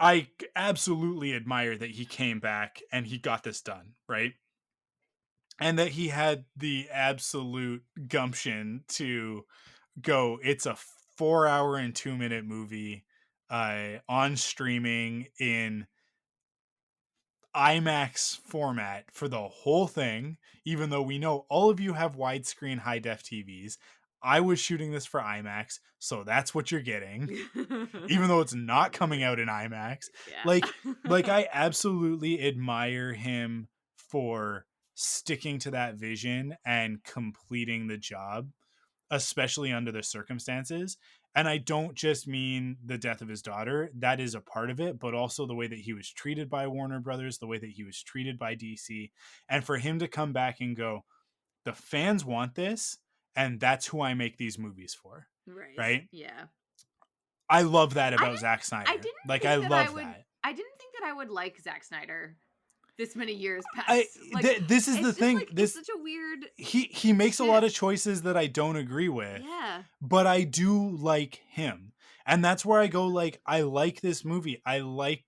I absolutely admire that he came back and he got this done, right? And that he had the absolute gumption to go. It's a 4 hour and 2 minute movie, on streaming in IMAX format for the whole thing, even though we know all of you have widescreen high def TVs. I was shooting this for IMAX, so that's what you're getting, even though it's not coming out in IMAX. Yeah. Like I absolutely admire him for sticking to that vision and completing the job, especially under the circumstances. And I don't just mean the death of his daughter, that is a part of it, but also the way that he was treated by Warner Brothers, the way that he was treated by DC. And for him to come back and go, the fans want this, and that's who I make these movies for. Right. Right? Yeah. I love that I about didn't Zack I Snyder. didn't Like, think I that I love would that. I didn't think that I would like Zack Snyder this many years I past. Like this is it's the just thing. like it's such a weird He makes a lot of shift. choices that I don't agree with, Yeah. but I do like him. And that's where I go, like, I like this movie. I like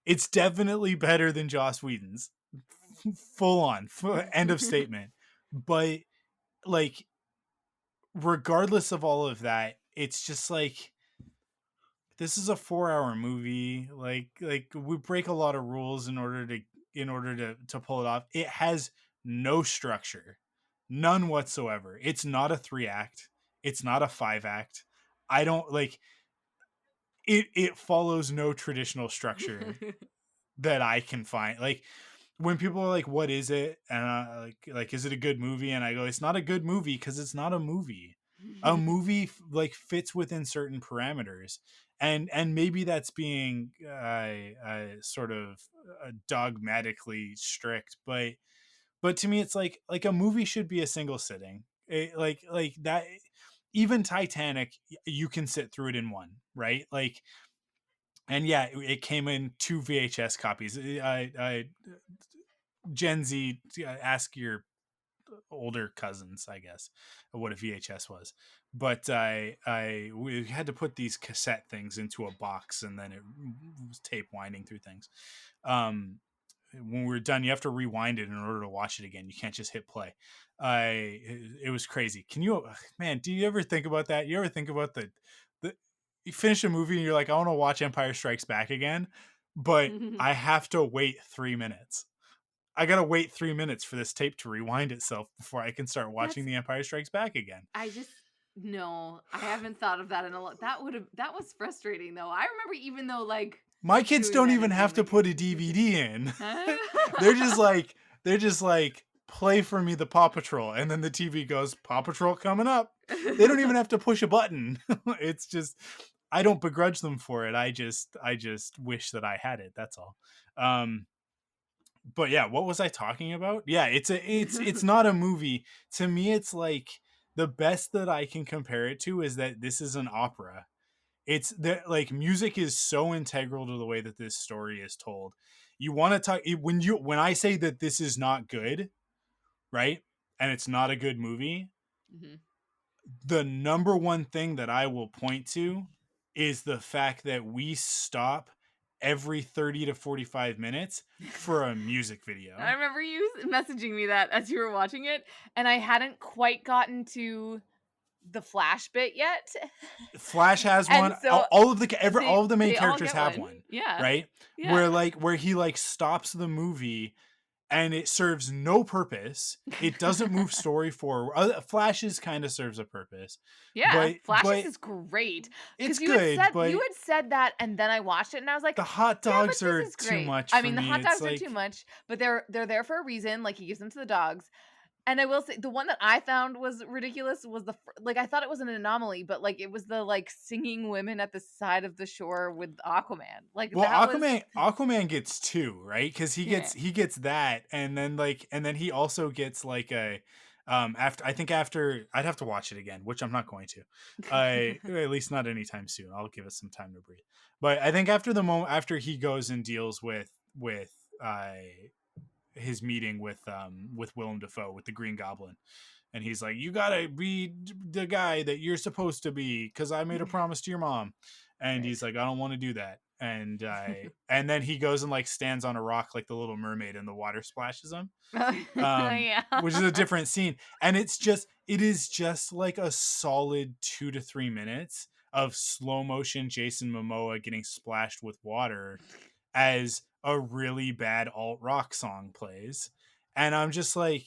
it's definitely better than Joss Whedon's. Full on. End of statement. But like regardless of all of that, it's just like this is a 4 hour movie. Like we break a lot of rules in order to pull it off. It has no structure. None whatsoever. It's not a 3 act. It's not a 5 act. I don't like it follows no traditional structure that I can find. Like when people are like, "What is it?" and like, is it a good movie? And I go, "It's not a good movie because it's not a movie. A movie like fits within certain parameters, and maybe that's being sort of dogmatically strict, but to me, it's like a movie should be a single sitting. Like that. Even Titanic, you can sit through it in one, right? Like, and yeah, it came in 2 VHS copies. Gen Z, ask your older cousins, I guess, what a VHS was. But we had to put these cassette things into a box, and then it was tape winding through things. When we were done, you have to rewind it in order to watch it again. You can't just hit play. It was crazy. Can you, man? Do you ever think about that? You ever think about the you finish a movie and you're like, I want to watch Empire Strikes Back again, but I have to wait 3 minutes. I gotta wait 3 minutes for this tape to rewind itself before I can start watching That's The Empire Strikes Back again. I just no, I haven't thought of that in a lot. That was frustrating though. I remember even though like My kids doing don't that even and have being to like put a DVD in. huh? they're just like play for me the Paw Patrol, and then the TV goes Paw Patrol coming up. They don't even have to push a button. It's just I don't begrudge them for it. I just wish that I had it. That's all. But yeah, what was I talking about? Yeah, it's not a movie. To me, it's like the best that I can compare it to is that this is an opera. It's that like music is so integral to the way that this story is told. You want to talk when I say that this is not good, right? And it's not a good movie, Mhm. the number one thing that I will point to is the fact that we stop every 30 to 45 minutes for a music video. I remember you messaging me that as you were watching it, and I hadn't quite gotten to the Flash bit yet. Flash has And one. so All of all of the main they all characters get have one. one, Yeah. right? Yeah. Where he like stops the movie and it serves no purpose. It doesn't move story forward. Flashes kind of serves a purpose, Yeah, Flashes but is great it's because good. you But had said that, and then I watched it, and I was like, the hot yeah, but dogs this are is too great. much I for mean, the me. hot It's dogs are too like much, but they're there for a reason. Like he gives them to the dogs. And I will say the one that I found was ridiculous was like I thought it was an anomaly, but like it was the like singing women at the side of the shore with Aquaman. Like well, that was Aquaman gets two, right? Because yeah. he gets that, and then he also gets like a after I'd have to watch it again, which I'm not going to, at least not anytime soon. I'll give it some time to breathe. But I think after the moment after he goes and deals with uh his meeting with Willem Dafoe, with the Green Goblin, and he's like, "You gotta be the guy that you're supposed to be, because I made a promise to your mom," and Right. he's like, "I don't want to do that," and then he goes and like stands on a rock like the Little Mermaid, and the water splashes him, Yeah. which is a different scene, and it is just like a solid 2 to 3 minutes of slow motion Jason Momoa getting splashed with water as a really bad alt rock song plays. And I'm just like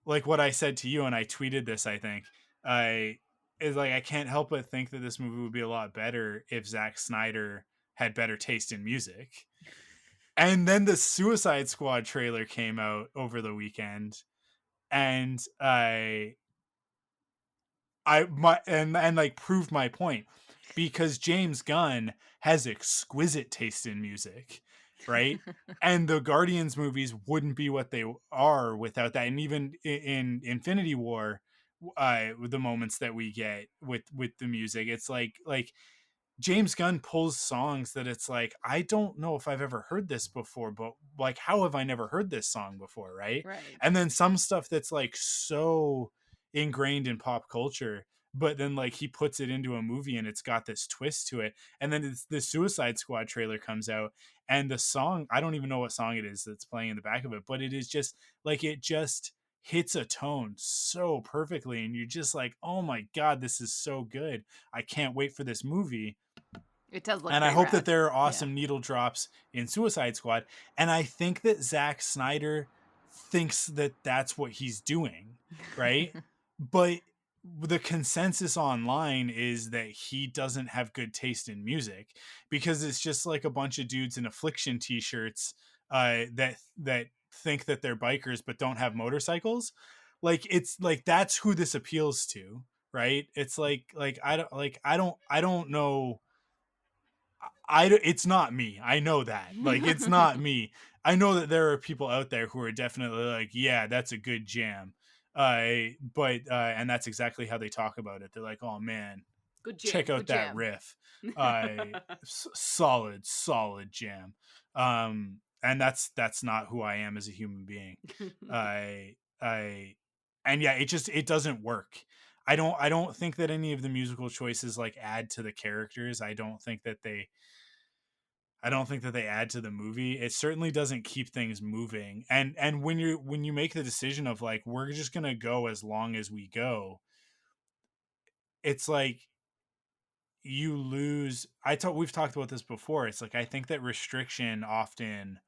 what I said to you, and I tweeted this, I think, I is like, I can't help but think that this movie would be a lot better if Zack Snyder had better taste in music. And then the Suicide Squad trailer came out over the weekend, and and like proved my point, because James Gunn has exquisite taste in music, right? And the Guardians movies wouldn't be what they are without that. And even in Infinity War, the moments that we get with the music, it's like James Gunn pulls songs that it's like, I don't know if I've ever heard this before, but like, how have I never heard this song before, right? Right. And then some stuff that's like so ingrained in pop culture, but then like he puts it into a movie and it's got this twist to it. And then the Suicide Squad trailer comes out, and the song, I don't even know what song it is that's playing in the back of it, but it is just like, it just hits a tone so perfectly, and you're just like, oh my god, this is so good. I can't wait for this movie. It does look And I pretty hope that rad. there are Yeah. awesome needle drops in Suicide Squad. And I think that Zack Snyder thinks that that's what he's doing, right? But the consensus online is that he doesn't have good taste in music, because it's just like a bunch of dudes in Affliction t-shirts that think that they're bikers but don't have motorcycles. Like, it's like, that's who this appeals to, right? It's like I don't know. It's not me. I know that. Like, it's not me. I know that there are people out there who are definitely like, yeah, that's a good jam. And that's exactly how they talk about it. They're like, oh man, Good jam. check out Good that jam. riff. Solid jam. And that's not who I am as a human being. I and yeah, it doesn't work. I don't think that any of the musical choices like add to the characters. I don't think that they add to the movie. It certainly doesn't keep things moving. And when you make the decision of like, we're just gonna go as long as we go, it's like you lose. We've talked about this before. It's like, I think that restriction often,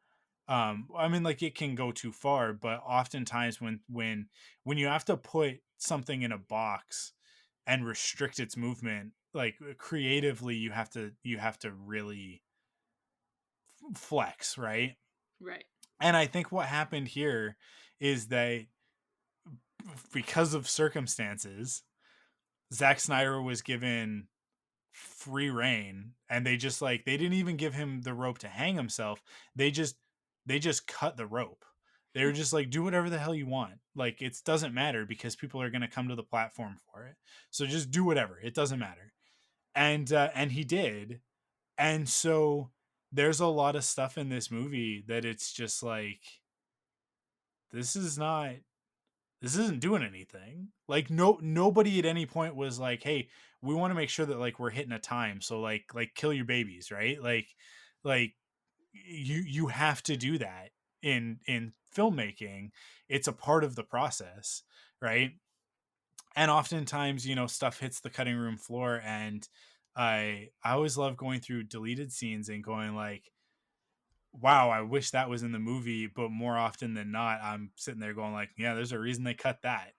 I mean, like, it can go too far, but oftentimes when you have to put something in a box and restrict its movement, like, creatively, you have to really flex, right? Right. And I think what happened here is that, because of circumstances, Zack Snyder was given free reign, and they didn't even give him the rope to hang himself. They just cut the rope. They were just like, do whatever the hell you want. Like, it doesn't matter, because people are going to come to the platform for it. So just do whatever. It doesn't matter. And he did. And so there's a lot of stuff in this movie that it's just like, this is not this isn't doing anything. Like, nobody at any point was like, hey, we want to make sure that like we're hitting a time, so like kill your babies, right? Like you have to do that in filmmaking. It's a part of the process, right? And oftentimes, stuff hits the cutting room floor, and I always love going through deleted scenes and going like, wow, I wish that was in the movie, but more often than not, I'm sitting there going like, yeah, there's a reason they cut that.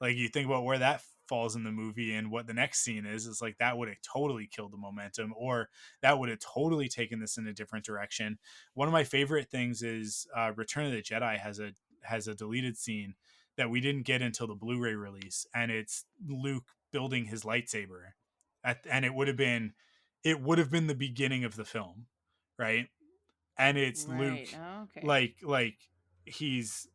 Like you think about where that falls in the movie and what the next scene is, it's like that would have totally killed the momentum, or that would have totally taken this in a different direction. One of my favorite things is Return of the Jedi has a deleted scene that we didn't get until the Blu-ray release, and it's Luke building his lightsaber, and it would have been the beginning of the film, right? And it's Luke Right. Oh, okay. like he's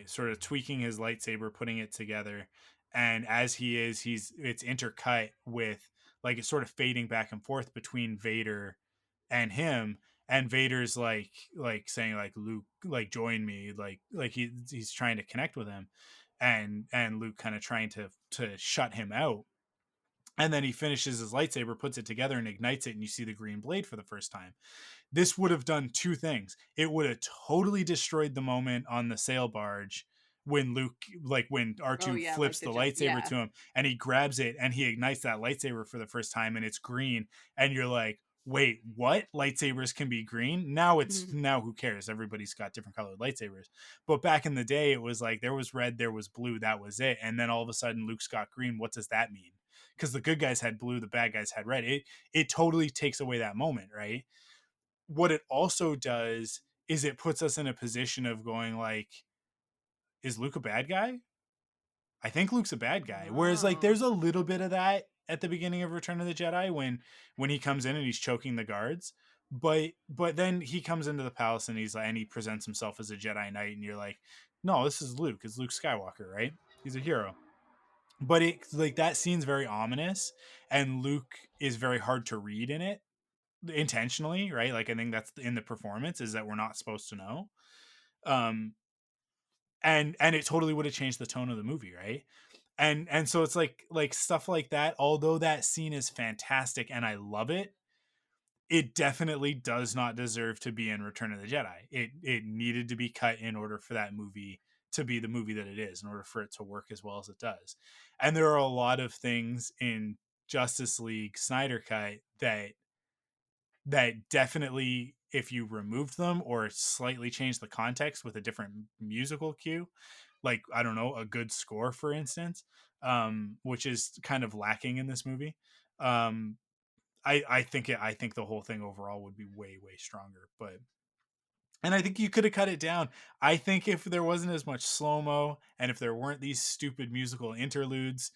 sort of tweaking his lightsaber, putting it together, and as it's intercut with like it's sort of fading back and forth between Vader and him, and Vader's like saying like Luke, like join me, like he's trying to connect with him, and Luke kind of trying to shut him out. And then he finishes his lightsaber, puts it together, and ignites it, and you see the green blade for the first time. This would have done two things. It would have totally destroyed the moment on the sail barge when Luke, like when Oh R2 yeah, like flips the the jump. lightsaber Yeah. to him and he grabs it and he ignites that lightsaber for the first time and it's green. And you're like, wait, what? Lightsabers can be green? Now who cares? Everybody's got different colored lightsabers. But back in the day, it was like there was red, there was blue, that was it. And then all of a sudden, Luke's got green. What does that mean? Because the good guys had blue, the bad guys had red. It totally takes away that moment, right? What it also does is it puts us in a position of going like, is Luke a bad guy? I think Luke's a bad guy. Whereas like Oh. there's a little bit of that at the beginning of Return of the Jedi when he comes in and he's choking the guards. But then he comes into the palace and he's like, and he presents himself as a Jedi Knight, and you're like, no, this is Luke. It's Luke Skywalker, right? He's a hero. But it like that scene's very ominous, and Luke is very hard to read in it intentionally, right? Like I think that's in the performance is that we're not supposed to know. Um and it totally would have changed the tone of the movie, right? And so it's like stuff like that, although that scene is fantastic and I love it, it definitely does not deserve to be in Return of the Jedi. It needed to be cut in order for that movie to be the movie that it is, in order for it to work as well as it does. And there are a lot of things in Justice League Snyder cut that definitely, if you removed them or slightly changed the context with a different musical cue, like I don't know, a good score for instance, which is kind of lacking in this movie, um I think the whole thing overall would be way stronger. But and I think you could have cut it down. I think if there wasn't as much slow-mo and if there weren't these stupid musical interludes,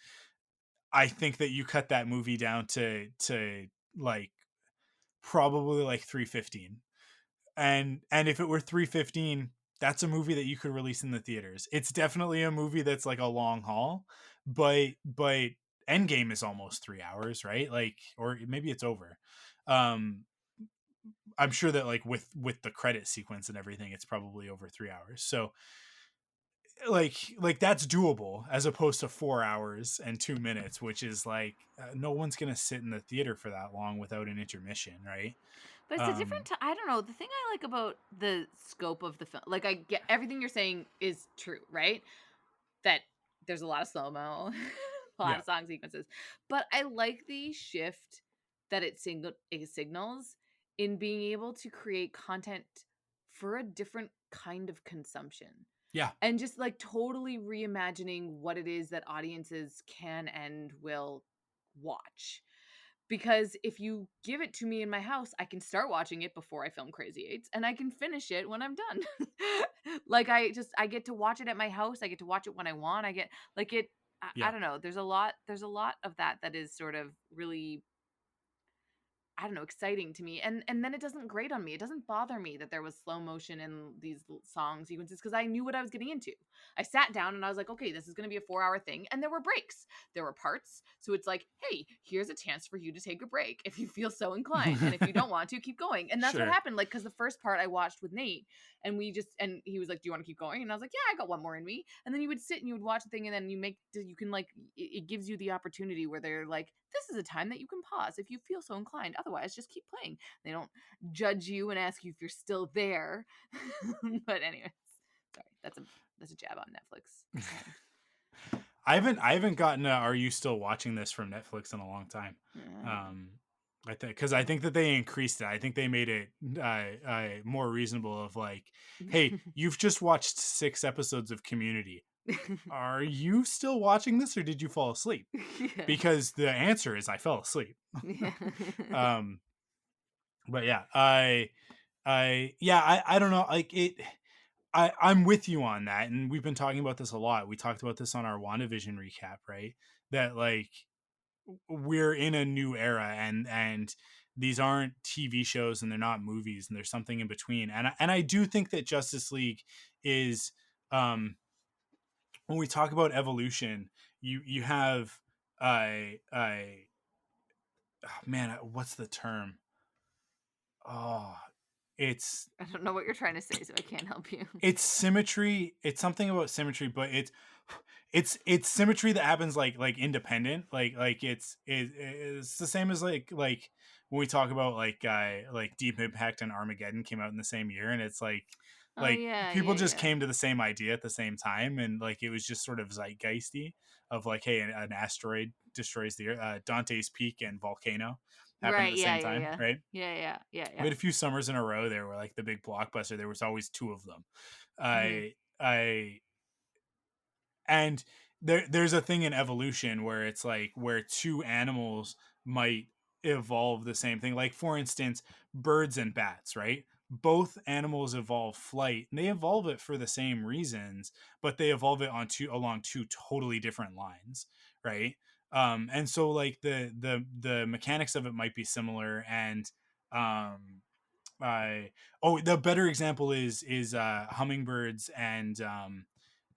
I think that you cut that movie down to like probably like 315. And if it were 315, that's a movie that you could release in the theaters. It's definitely a movie that's like a long haul, but Endgame is almost 3 hours, right? Like, or maybe it's over. um I'm sure that like with the credit sequence and everything, it's probably over 3 hours. So like that's doable as opposed to 4 hours and 2 minutes, which is like no one's gonna sit in the theater for that long without an intermission, right? But it's a different um I don't know. The thing I like about the scope of the film, like I get everything you're saying is true, right? That there's a lot of slow-mo, a lot yeah, of song sequences. But I like the shift that it signals in being able to create content for a different kind of consumption. yeah, And just like totally reimagining what it is that audiences can and will watch. Because if you give it to me in my house, I can start watching it before I film Crazy Eights and I can finish it when I'm done. Like I get to watch it at my house. I get to watch it when I want. I get like it I yeah. don't know. There's a lot of that is sort of really, I don't know, exciting to me. And then it doesn't grate on me. It doesn't bother me that there was slow motion in these song sequences because I knew what I was getting into. I sat down and I was like, okay, this is going to be a 4 hour thing. And there were breaks. There were parts. So it's like, hey, here's a chance for you to take a break if you feel so inclined. And if you don't want to, keep going. And that's what Sure. happened. Like, because the first part I watched with Nate and and he was like, do you want to keep going? And I was like, yeah, I got one more in me. And then you would sit and you would watch the thing and then you can like, it gives you the opportunity where they're like, this is a time that you can pause if you feel so inclined. Otherwise, just keep playing. They don't judge you and ask you if you're still there. But anyways, sorry, that's a jab on Netflix. I haven't gotten Are You Still Watching This from Netflix in a long time. Yeah. Um I think that they increased it. I think they made it more reasonable. Of like, hey, you've just watched 6 episodes of Community. Are you still watching this, or did you fall asleep? Yeah. Because the answer is I fell asleep. Yeah. um, but yeah, I don't know. Like it, I'm with you on that, and we've been talking about this a lot. We talked about this on our WandaVision recap, right? That like we're in a new era, and these aren't TV shows and they're not movies, and there's something in between. And I do think that Justice League is, when we talk about evolution, you have I man, what's the term? Oh, it's I don't know what you're trying to say, so I can't help you. it's symmetry. It's something about symmetry, but it's symmetry that happens like independent. Like it's the same as like when we talk about like Deep Impact and Armageddon came out in the same year, and it's Oh like yeah, people yeah, just yeah. came to the same idea at the same time, and like it was just sort of zeitgeisty of like, hey, an asteroid destroys the Earth. Dante's Peak and Volcano happened at Right, the yeah, same yeah, time, yeah. right? Yeah, yeah, yeah, We yeah. had a few summers in a row there were like the big blockbuster. There was always two of them. Mhm. I and there's a thing in evolution where it's like where two animals might evolve the same thing. Like for instance, birds and bats, right? Both animals evolve flight, and they evolve it for the same reasons, but they evolve it along two totally different lines, right? And so like the mechanics of it might be similar, and um I the better example is hummingbirds and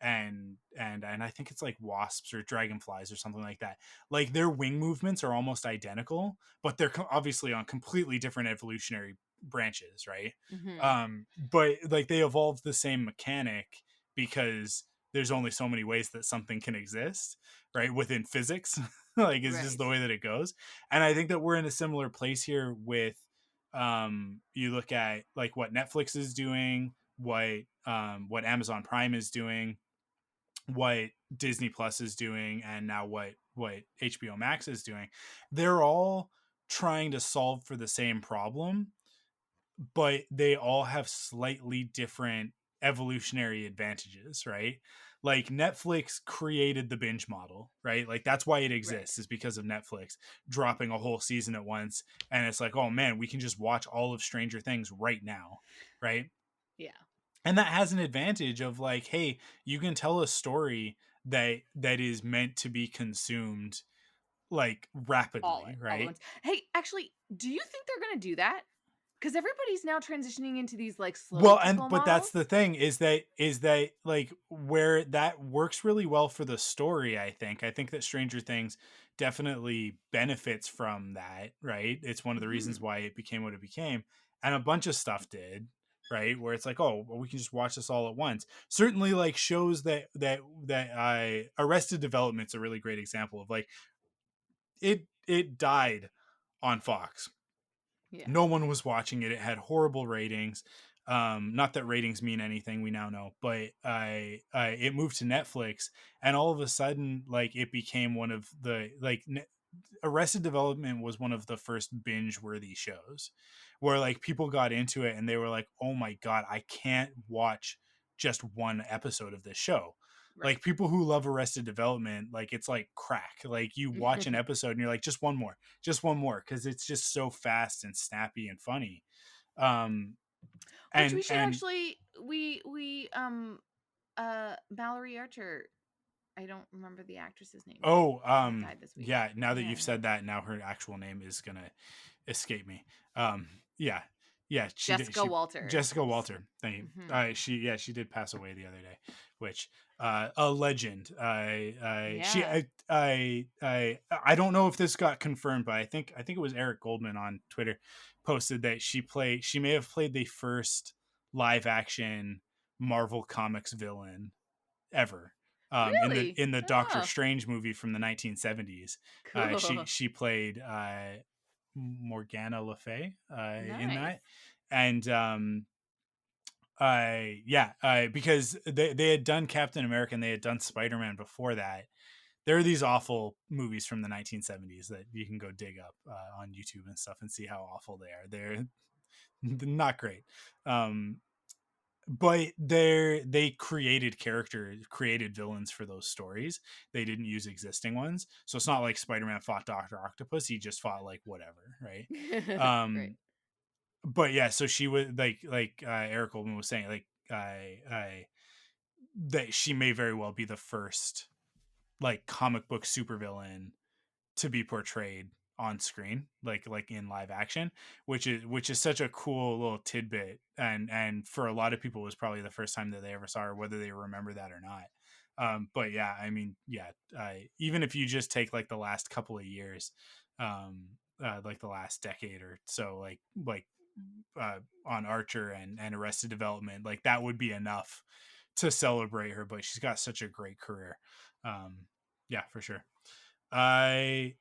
I think it's like wasps or dragonflies or something like that. Like their wing movements are almost identical, but they're obviously on completely different evolutionary branches, right? Mhm. But like they evolved the same mechanic because there's only so many ways that something can exist, right? Within physics, like it's just Right. the way that it goes. And I think that we're in a similar place here with you look at like what Netflix is doing, what Amazon Prime is doing, what Disney Plus is doing, and now what HBO Max is doing. They're all trying to solve for the same problem, but they all have slightly different evolutionary advantages, right? Like Netflix created the binge model, right? Like that's why it Right. exists, is because of Netflix dropping a whole season at once, and it's like, oh man, we can just watch all of Stranger Things right now, right? Yeah. And that has an advantage of like, hey, you can tell a story that is meant to be consumed like rapidly, All at right? once. Hey, actually, do you think they're gonna do that? Because everybody's now transitioning into these like slow Well, and people but that's models. the thing, is that like where that works really well for the story. I think that Stranger Things definitely benefits from that, right? It's one of the reasons Mhm. why it became what it became, and a bunch of stuff did, right? Where it's like, oh, well, we can just watch this all at once. Certainly, like shows that I Arrested Development's a really great example of like it died on Fox. Yeah. No one was watching it. It had horrible ratings. Not that ratings mean anything, we now know, but I it moved to Netflix, and all of a sudden, like it became one of the Arrested Development was one of the first binge worthy shows, where like people got into it and they were like, oh my god, I can't watch just one episode of this show. Right. Like people who love Arrested Development, like it's like crack. Like you watch an episode and you're like, just one more, because it's just so fast and snappy and funny. Um, Which we should and actually Mallory Archer. I don't remember the actress's name. oh, Died this week. yeah. Now that Yeah, you've yeah. said that, now her actual name is gonna escape me. Um, yeah, yeah. She did. Jessica She Walter. Jessica Walter. Thank you. Hmm. She did pass away the other day, which a legend. Yeah. I don't know if this got confirmed, but I think it was Eric Goldman on Twitter posted that she may have played the first live action Marvel Comics villain ever. In the Really? Doctor Oh, Strange movie from the 1970s, cool. she played Morgana Le Fay in Nice. that, and because they had done Captain America and they had done Spider-Man before that. there are these awful movies from the 1970s that you can go dig up on YouTube and stuff and see how awful they are. They're not great. But they created villains for those stories. They didn't use existing ones, so it's not like Spider-Man fought Dr. Octopus. He just fought like whatever, right? Right. But yeah, so she was like Eric Goldman was saying, like I that she may very well be the first like comic book supervillain to be portrayed on screen, like in live action, which is such a cool little tidbit, and for a lot of people it was probably the first time that they ever saw her, whether they remember that or not. But yeah, I mean, yeah, even if you just take like the last couple of years, like the last decade or so, like on Archer and Arrested Development, like that would be enough to celebrate her. But she's got such a great career. Yeah, for sure. I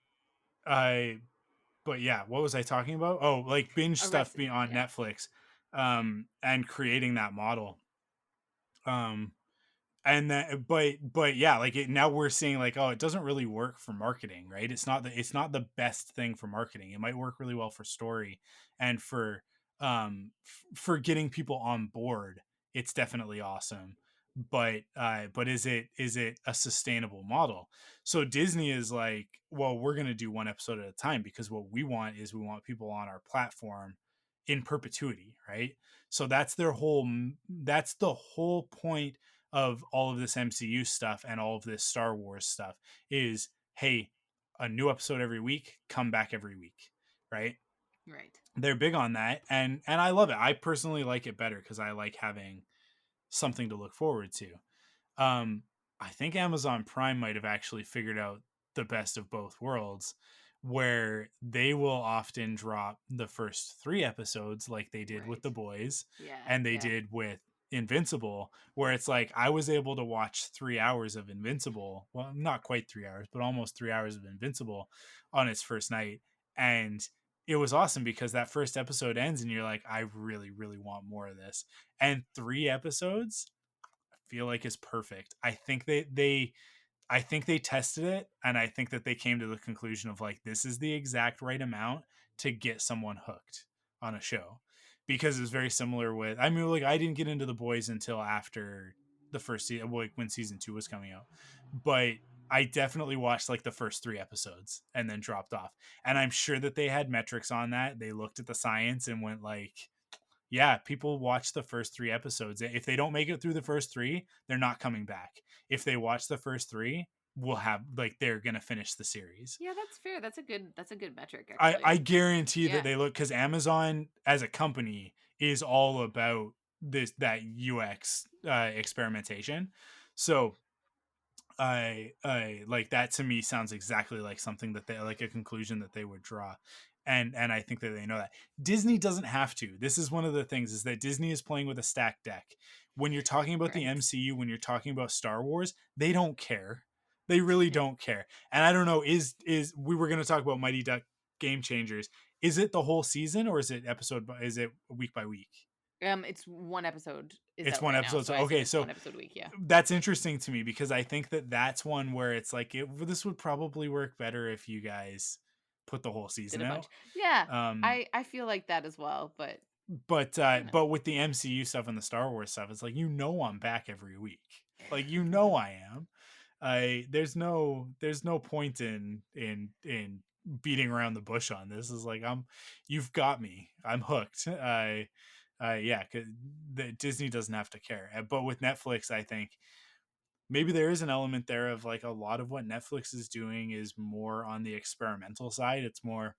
but yeah, what was I talking about? Oh, like binge stuff being on Netflix, and creating that model. And that, but yeah, like now we're seeing like, oh, it doesn't really work for marketing, right? It's not the best thing for marketing. It might work really well for story and for getting people on board. It's definitely awesome. But is it a sustainable model? So Disney is like, well, we're going to do one episode at a time, because what we want people on our platform in perpetuity, right? So that's the whole point of all of this MCU stuff and all of this Star Wars stuff is, hey, a new episode every week, come back every week, right? Right. They're big on that, and I love it. I personally like it better because I like having something to look forward to. I think Amazon Prime might have actually figured out the best of both worlds, where they will often drop the first 3 episodes like they did with The Boys, and they did with Invincible, where it's like I was able to watch 3 hours of Invincible, well, not quite 3 hours, but almost 3 hours of Invincible on its first night, and it was awesome because that first episode ends and you're like, I really, really want more of this. And 3 episodes, I feel like, is perfect. I think I think they tested it, and I think that they came to the conclusion of like, this is the exact right amount to get someone hooked on a show. Because it's very similar with, I mean, like, I didn't get into The Boys until after the first season, like when season 2 was coming out, but I definitely watched like the first 3 episodes and then dropped off. And I'm sure that they had metrics on that. They looked at the science and went like, yeah, people watch the first 3 episodes. If they don't make it through the first 3, they're not coming back. If they watch the first 3, we'll have, like, they're gonna finish the series. Yeah, that's fair. That's a good metric, actually. I guarantee that they look, because Amazon as a company is all about that UX experimentation. So I like that, to me sounds exactly like something that they, like a conclusion that they would draw. And I think that they know that. Disney doesn't have to. This is one of the things, is that Disney is playing with a stacked deck. When you're talking about the MCU, when you're talking about Star Wars, they don't care. They really don't care. And I don't know, is we were going to talk about Mighty Duck Game Changers. Is it the whole season, or is it week by week? It's one episode. It's one episode. Now, so okay, so 1 episode a week. Yeah, that's interesting to me, because I think that that's one where it's like, this would probably work better if you guys put the whole season out. Yeah, I feel like that as well. But with the MCU stuff and the Star Wars stuff, it's like, I'm back every week. Like, I am. There's no point in beating around the bush on this. Is like, you've got me. I'm hooked. Yeah, cause Disney doesn't have to care. But with Netflix, I think maybe there is an element there of like, a lot of what Netflix is doing is more on the experimental side. It's more,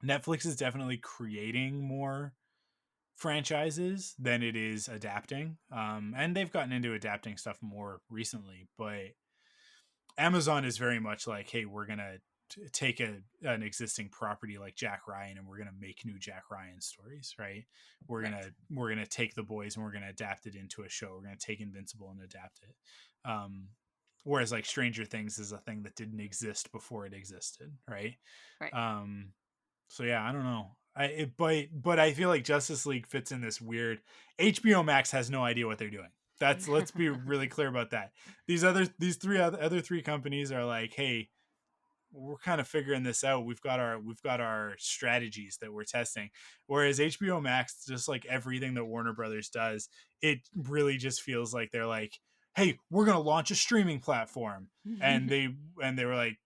Netflix is definitely creating more franchises than it is adapting. And they've gotten into adapting stuff more recently, but Amazon is very much like, hey, we're gonna take an existing property like Jack Ryan, and we're gonna make new Jack Ryan stories, right? We're gonna take The Boys and we're gonna adapt it into a show. We're gonna take Invincible and adapt it. Whereas like Stranger Things is a thing that didn't exist before it existed, right? So yeah, I don't know. But I feel like Justice League fits in this weird. HBO Max has no idea what they're doing. Let's be really clear about that. These other three companies are like, hey, we're kind of figuring this out. We've got our strategies that we're testing. Whereas HBO Max, just like everything that Warner Brothers does, it really just feels like they're like, hey, we're gonna launch a streaming platform. And they were like,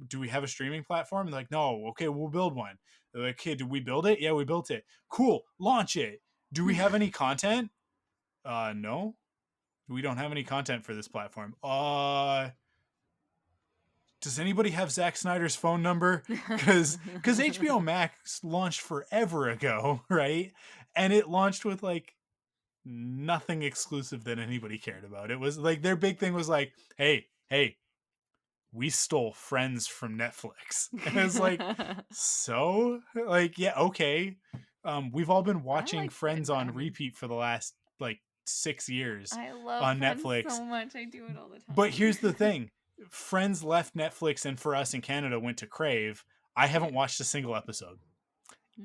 do we have a streaming platform? And they're like, no, okay, we'll build one. They're like, okay, did we build it? Yeah, we built it. Cool, launch it. Do we have any content? No. We don't have any content for this platform. Does anybody have Zack Snyder's phone number? Because HBO Max launched forever ago, right? And it launched with like nothing exclusive that anybody cared about. It was like their big thing was like, hey, we stole Friends from Netflix. And it's like, so like, yeah, okay. We've all been watching like Friends Friends, on I mean- repeat for the last like 6 years I love on Friends Netflix. so much. I do it all the time. But here's the thing. Friends left Netflix and for us in Canada went to Crave. I haven't watched a single episode.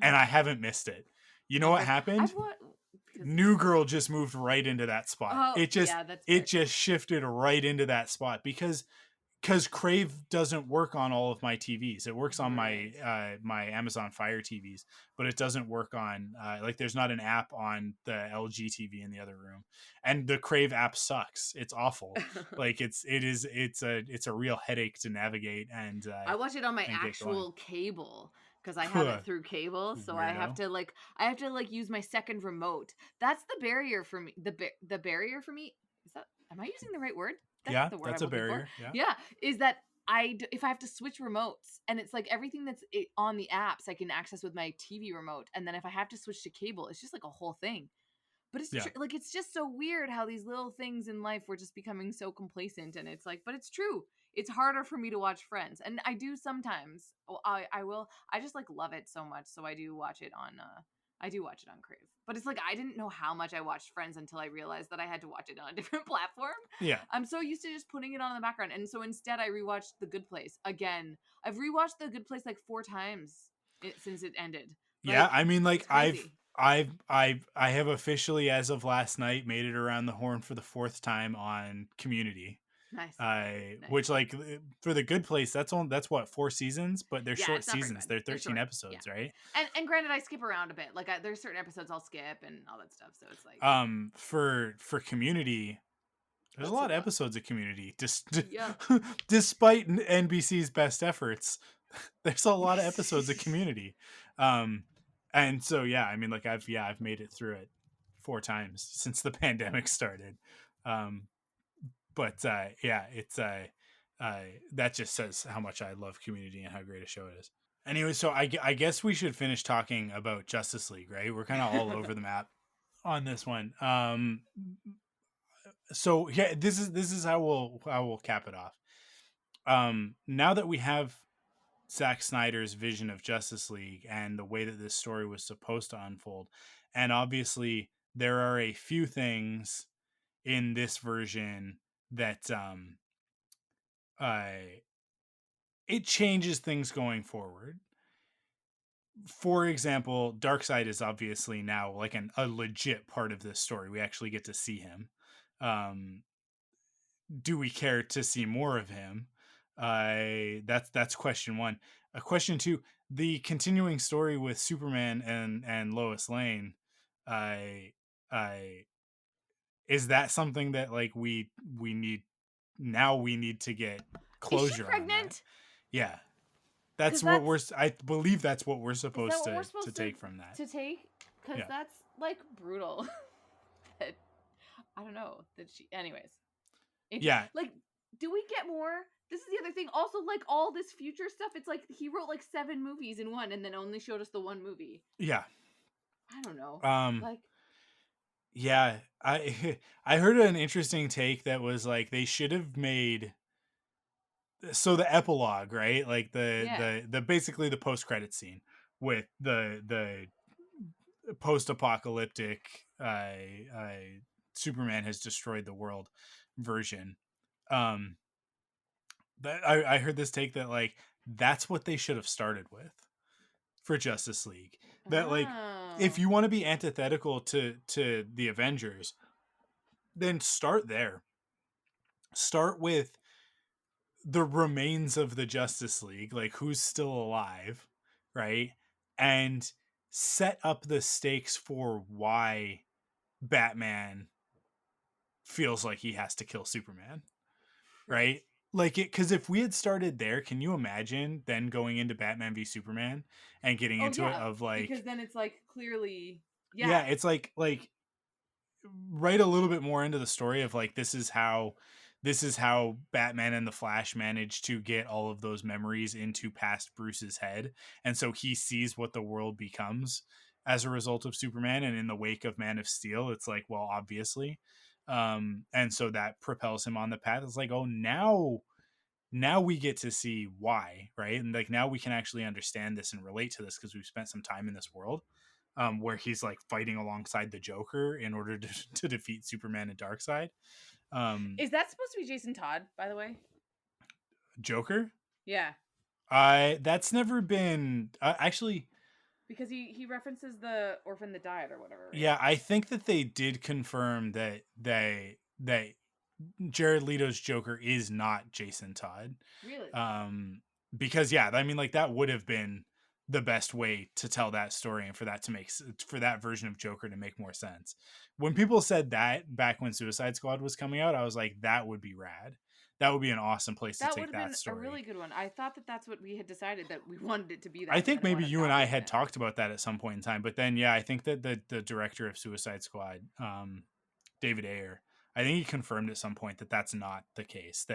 And I haven't missed it. You know what happened? New Girl just moved right into that spot. Oh, It just yeah, that's it fair. just shifted right into that spot because Crave doesn't work on all of my TVs. It works on my my Amazon Fire TVs, but it doesn't work on like there's not an app on the LG TV in the other room. And the Crave app sucks. It's awful. Like it's a real headache to navigate and I watch it on my and get actual cable because I have it through cable, so I have to use my second remote. That's the barrier for me. The barrier for me is that, am I using the right word? That's the word that's I'm a looking barrier. for. Yeah, is that if I have to switch remotes and it's like everything that's on the apps I can access with my TV remote, and then if I have to switch to cable, it's just like a whole thing. But it's like it's just so weird how these little things in life we're just becoming so complacent, and it's like, but it's true. It's harder for me to watch Friends, and I do sometimes. Well, I will. I just like love it so much, so I do watch it on. I do watch it on Crave, but it's like I didn't know how much I watched Friends until I realized that I had to watch it on a different platform. Yeah. I'm so used to just putting it on in the background, and so instead I rewatched The Good Place again. I've rewatched The Good Place like 4 times since it ended. Like, yeah, I mean, like crazy. I have officially, as of last night, made it around the horn for the 4th time on Community. Nice. Which, like, for The Good Place, that's what, 4 seasons, but they're short it's not very seasons. good. They're They're 13 short, episodes, yeah. right? And granted, I skip around a bit. Like there's certain episodes I'll skip and all that stuff. So it's like For Community, there's a lot of episodes of Community. Yeah. Despite NBC's best efforts, there's a lot of episodes of Community. And so yeah, I mean, like I've made it through it 4 times since the pandemic started. But yeah, it's that just says how much I love Community and how great a show it is. Anyway, so I guess we should finish talking about Justice League, right? We're kind of all over the map on this one. So yeah, this is how we'll cap it off. Now that we have Zack Snyder's vision of Justice League and the way that this story was supposed to unfold, and obviously there are a few things in this version that it changes things going forward. For example, Darkseid is obviously now like a legit part of this story. We actually get to see him. Do we care to see more of him? That's question 1. Question 2: the continuing story with Superman and Lois Lane. Is that something that like we need now? We need to get closure. Is she pregnant? On that. Yeah, that's what I believe that's what we're supposed to take from that. Because that's like brutal. That I don't know that she. Anyways. Yeah. Like, do we get more? This is the other thing. Also, like all this future stuff, it's like he wrote like 7 movies in one, and then only showed us the 1 movie. Yeah. I don't know. Like. Yeah, I heard an interesting take that was like they should have made so the epilogue, right? Like the basically the post-credit scene with the post-apocalyptic Superman has destroyed the world version. That I heard this take that like that's what they should have started with for Justice League. That like if you want to be antithetical to the Avengers, then start there. Start with the remains of the Justice League, like who's still alive, right? And set up the stakes for why Batman feels like he has to kill Superman, right? Like it, because if we had started there, can you imagine then going into Batman v Superman and getting Oh into it yeah, of like, because then it's like clearly, yeah, yeah. it's like write a little bit more into the story of like this is how Batman and the Flash managed to get all of those memories into past Bruce's head, and so he sees what the world becomes as a result of Superman. And in the wake of Man of Steel, it's like, well, obviously, and so that propels him on the path. It's like, oh, now we get to see why, right? And like now we can actually understand this and relate to this because we've spent some time in this world, where he's like fighting alongside the Joker in order to, to defeat Superman and Darkseid. Is that supposed to be Jason Todd, by the way? Joker, Yeah, I that's never been actually. because he references the orphan that died or whatever, right? Yeah, I think that they did confirm that Jared Leto's Joker is not Jason Todd. Really? Because yeah, I mean, like that would have been the best way to tell that story and for that to make for that version of Joker to make more sense. When people said that back when Suicide Squad was coming out, I was like, that would be rad. That would be an awesome place to That would take have that been a story. really good one. I thought that that's what we had decided, that we wanted it to be that. I And think then I maybe wanted you and I Gotham in had it. talked about that at some point in time, but then yeah, I think that the director of Suicide Squad, David Ayer, I think he confirmed at some point that that's not the case.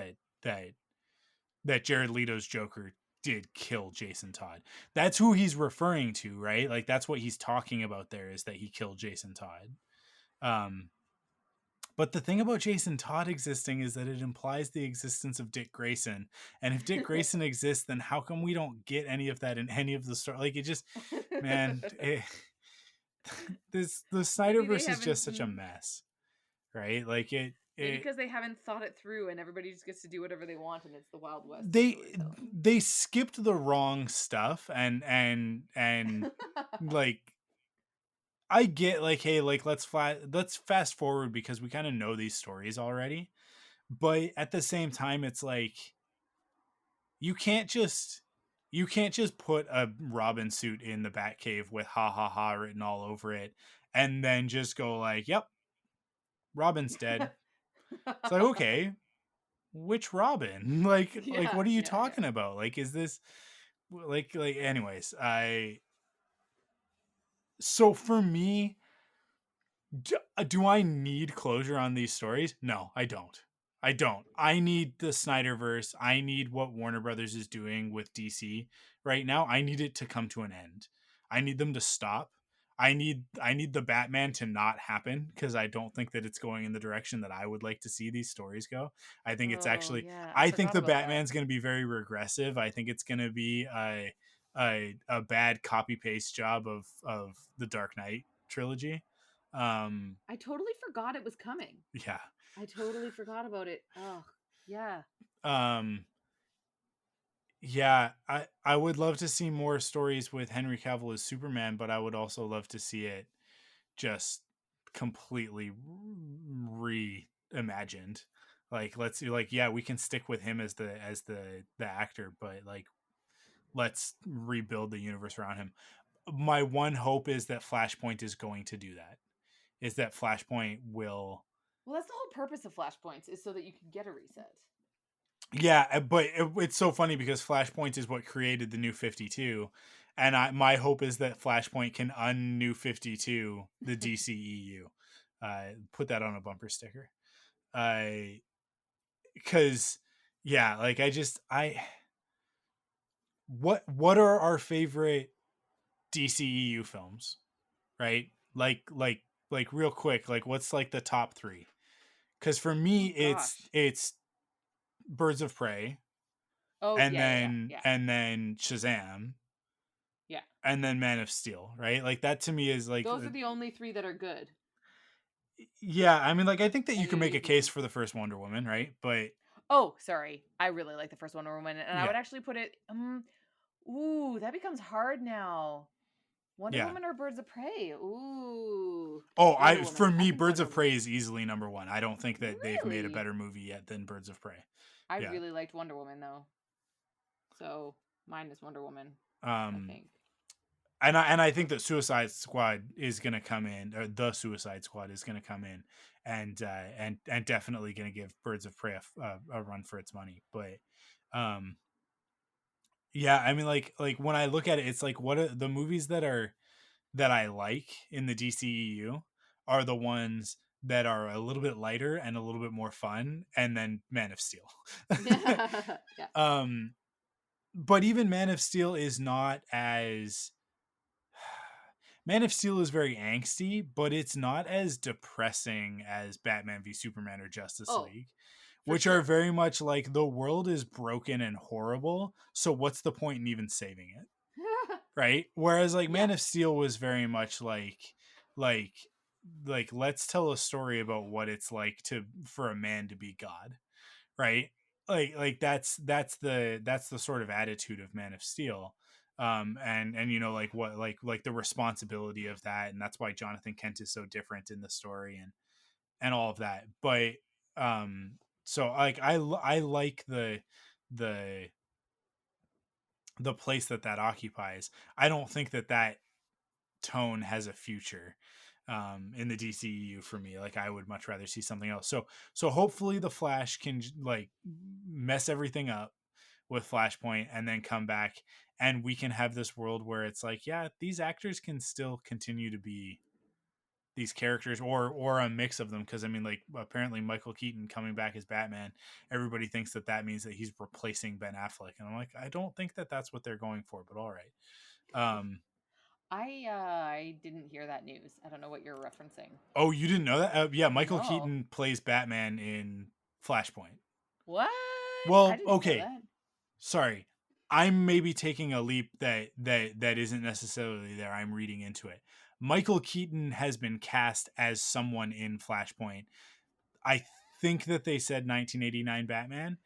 That Jared Leto's Joker did kill Jason Todd. That's who he's referring to, right? Like that's what he's talking about there, is that he killed Jason Todd. But the thing about Jason Todd existing is that it implies the existence of Dick Grayson. And if Dick Grayson exists, then how come we don't get any of that in any of the story? Like it just, man, the Maybe they Snyderverse is haven't. just such a mess, right? Like Maybe because they haven't thought it through, and everybody just gets to do whatever they want, and it's the Wild West of they storytelling. they skipped the wrong stuff and like I get like, hey, like let's fast forward because we kind of know these stories already, but at the same time it's like you can't just put a Robin suit in the Batcave with ha ha ha written all over it and then just go like, yep, Robin's dead. It's like, okay, which Robin? Like Yeah, what are you yeah, talking about? Like is this like anyways, so for me, do I need closure on these stories? No, I don't. I don't. I need the Snyderverse. I need what Warner Brothers is doing with DC right now. I need it to come to an end. I need them to stop. I need the Batman to not happen because I don't think that it's going in the direction that I would like to see these stories go. I think it's Oh actually yeah, I I think forgot the about that. Batman's going to be very regressive. I think it's going to be a bad copy paste job of the Dark Knight trilogy. I totally forgot it was coming. Yeah. I totally forgot about it. Oh yeah. Um yeah, I would love to see more stories with Henry Cavill as Superman, but I would also love to see it just completely reimagined. Like let's like yeah, we can stick with him as the actor, but like let's rebuild the universe around him. My one hope is that Flashpoint is going to do that. Is that Flashpoint will Well, that's the whole purpose of Flashpoints, is so that you can get a reset. Yeah, but it's so funny because Flashpoint is what created the New 52, and my hope is that Flashpoint can un-New 52 the DCEU. Put that on a bumper sticker. Because yeah, like I what are our favorite DCEU films, right? Like real quick, like what's like the top 3? Because for me, Oh gosh. it's Birds of Prey, Oh and yeah, yeah, yeah, yeah, then Shazam, yeah. and then Man of Steel, right? Like that to me is like Those are the only 3 that are good. yeah, I mean like I think that you Any can of make a these case movies. for the first Wonder Woman, right? But Oh, sorry. I really like the first Wonder Woman, and I yeah. would actually put it. Ooh, that becomes hard now. Wonder Yeah. Woman or Birds of Prey? Ooh. Oh, Wonder for Woman. I me, think Birds Wonder of Woman. Prey is easily number one. I don't think that they've made a Really? better movie yet than Birds of Prey. I Yeah. really liked Wonder Woman though. So mine is Wonder Woman, I Um, think. and I think that Suicide Squad is going to come in, or the Suicide Squad is going to come in, and definitely going to give Birds of Prey a run for its money. But, um, yeah, I mean, like when I look at it, it's like what are the movies that I like in the DCEU are the ones that are a little bit lighter and a little bit more fun, and then Man of Steel. Yeah. um, but even Man of Steel is not as Man of Steel is very angsty, but it's not as depressing as Batman v Superman or Justice Oh, League, for which are sure. very much like the world is broken and horrible, so what's the point in even saving it? Right? Whereas like Yeah. Man of Steel was very much like like let's tell a story about what it's like to for a man to be God, right? Like that's the sort of attitude of Man of Steel. And you know like what like the responsibility of that, and that's why Jonathan Kent is so different in the story and all of that. But um so like I like the the place that occupies. I don't think that tone has a future in the DCEU for me. Like I would much rather see something else. So hopefully the Flash can like mess everything up with Flashpoint and then come back and we can have this world where it's like, yeah, these actors can still continue to be these characters or a mix of them, because I mean like apparently Michael Keaton coming back as Batman, everybody thinks that means that he's replacing Ben Affleck, and I'm like, I don't think that that's what they're going for, but all right. um I didn't hear that news. I don't know what you're referencing. Oh, you didn't know that? Yeah, Michael No. Keaton plays Batman in Flashpoint. What? I Well, didn't know okay, that. sorry. I'm maybe taking a leap that isn't necessarily there. I'm reading into it. Michael Keaton has been cast as someone in Flashpoint. I think that they said 1989 Batman.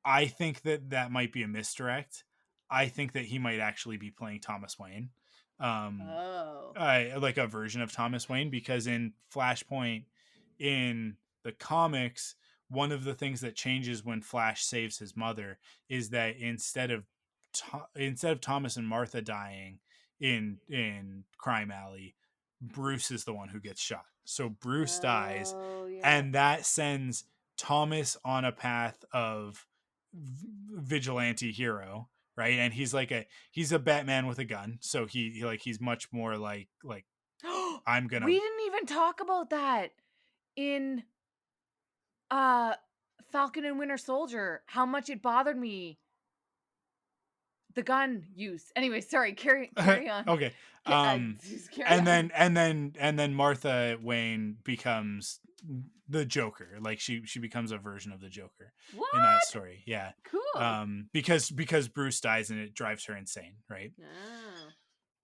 I think that might be a misdirect. I think that he might actually be playing Thomas Wayne. Um, Oh. like a version of Thomas Wayne, because in Flashpoint in the comics, one of the things that changes when Flash saves his mother is that instead of Thomas and Martha dying in Crime Alley, Bruce is the one who gets shot. So Bruce dies, Oh, yeah. and that sends Thomas on a path of vigilante hero, right? And he's a Batman with a gun, so he's much more like I'm gonna. We didn't even talk about that in uh Falcon and Winter Soldier. How much it bothered me. The gun use. Anyway, sorry. Carry on. Okay. Just carry on. And then Martha Wayne becomes the Joker. Like she becomes a version of the Joker in that What? story. Yeah. Cool. Because Bruce dies and it drives her insane, right? Oh.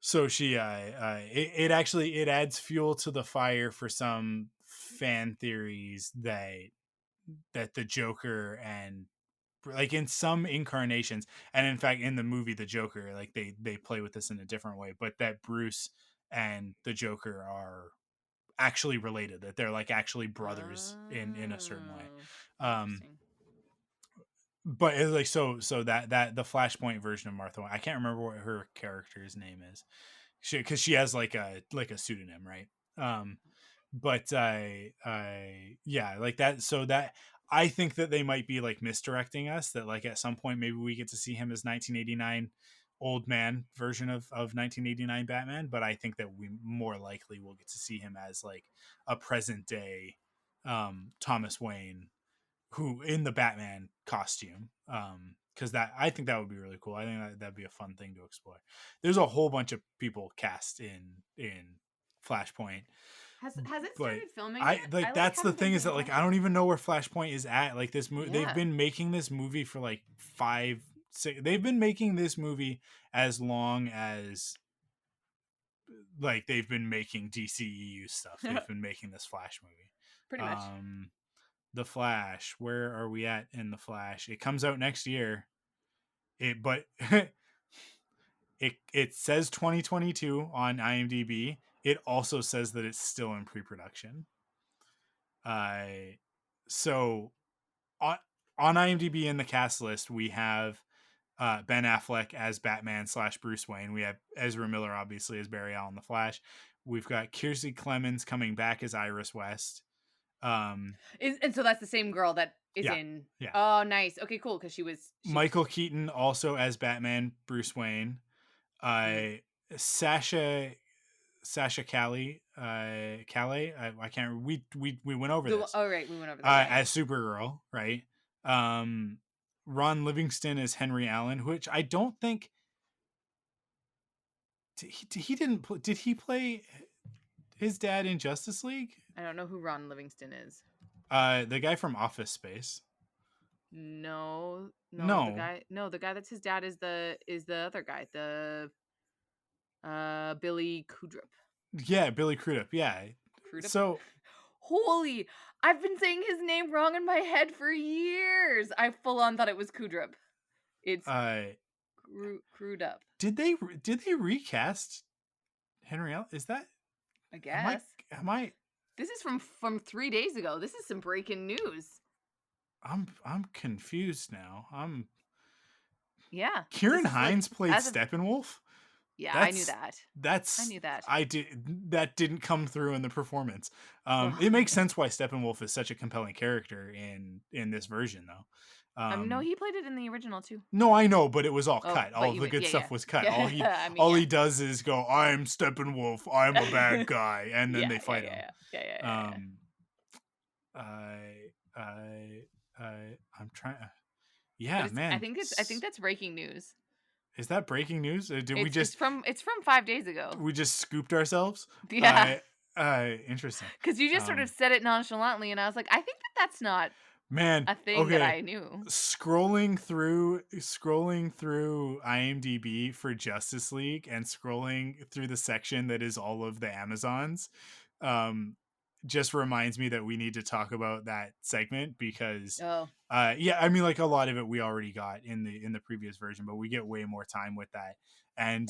So it actually it adds fuel to the fire for some fan theories that the Joker and like in some incarnations, and in fact in the movie The Joker, like they play with this in a different way, but that Bruce and the Joker are actually related, that they're like actually brothers in a certain way. um Interesting. but it's like so that the Flashpoint version of Martha, I can't remember what her character's name is, because she has like a pseudonym, right? But yeah, like that. So that I think that they might be like misdirecting us. That like at some point maybe we get to see him as 1989 old man version of 1989 Batman. But I think that we more likely will get to see him as like a present day Thomas Wayne, who in the Batman costume. Because that I think that would be really cool. I think that'd be a fun thing to explore. There's a whole bunch of people cast in Flashpoint, Has it but started filming I yet? like that's the Haven't been thing is paying that like I attention. don't even know where Flashpoint is at. Like this movie, they've Yeah. been making this movie for like they've been making this movie as long as like they've been making DCEU stuff. They've been making this Flash movie. Pretty much. The Flash, where are we at in the Flash? It comes out next year. But it says 2022 on IMDb. It also says that it's still in pre-production. So on IMDb in the cast list, we have Ben Affleck as Batman / Bruce Wayne. We have Ezra Miller, obviously, as Barry Allen the Flash. We've got Kiersey Clemons coming back as Iris West. And so that's the same girl that is in. Yeah. Oh, nice. Okay, cool. Because Michael Keaton also as Batman Bruce Wayne. Sasha Callie, I can't. We went over this. Oh right, we went over that as Supergirl, right? Ron Livingston as Henry Allen, which I don't think he didn't. Did he play his dad in Justice League? I don't know who Ron Livingston is. The guy from Office Space. No. The guy that's his dad is the other guy, the Billy Crudup. Yeah, Billy Crudup. Yeah. Crudup? So, holy, I've been saying his name wrong in my head for years. I full on thought it was Crudup. It's Crudup. Did they recast Henry Allen? Is that? I guess. Am I? This is from 3 days ago. This is some breaking news. I'm confused now. Yeah. Kieran Hines played Steppenwolf. Yeah, I knew that. I knew that. That didn't come through in the performance. It makes sense why Steppenwolf is such a compelling character in this version, though. No, he played it in the original too. No, I know, but it was all cut. All the good stuff was cut. All he does is go, "I'm Steppenwolf. I'm a bad guy," and then they fight him. I'm trying. Yeah, man. I think that's breaking news. Is that breaking news? It's from 5 days ago. We just scooped ourselves. Yeah. Interesting. Because you just sort of said it nonchalantly, and I was like, I think that's not a thing that I knew. Scrolling through IMDb for Justice League and scrolling through the section that is all of the Amazons, just reminds me that we need to talk about that segment because I mean, like, a lot of it we already got in the previous version, but we get way more time with that, and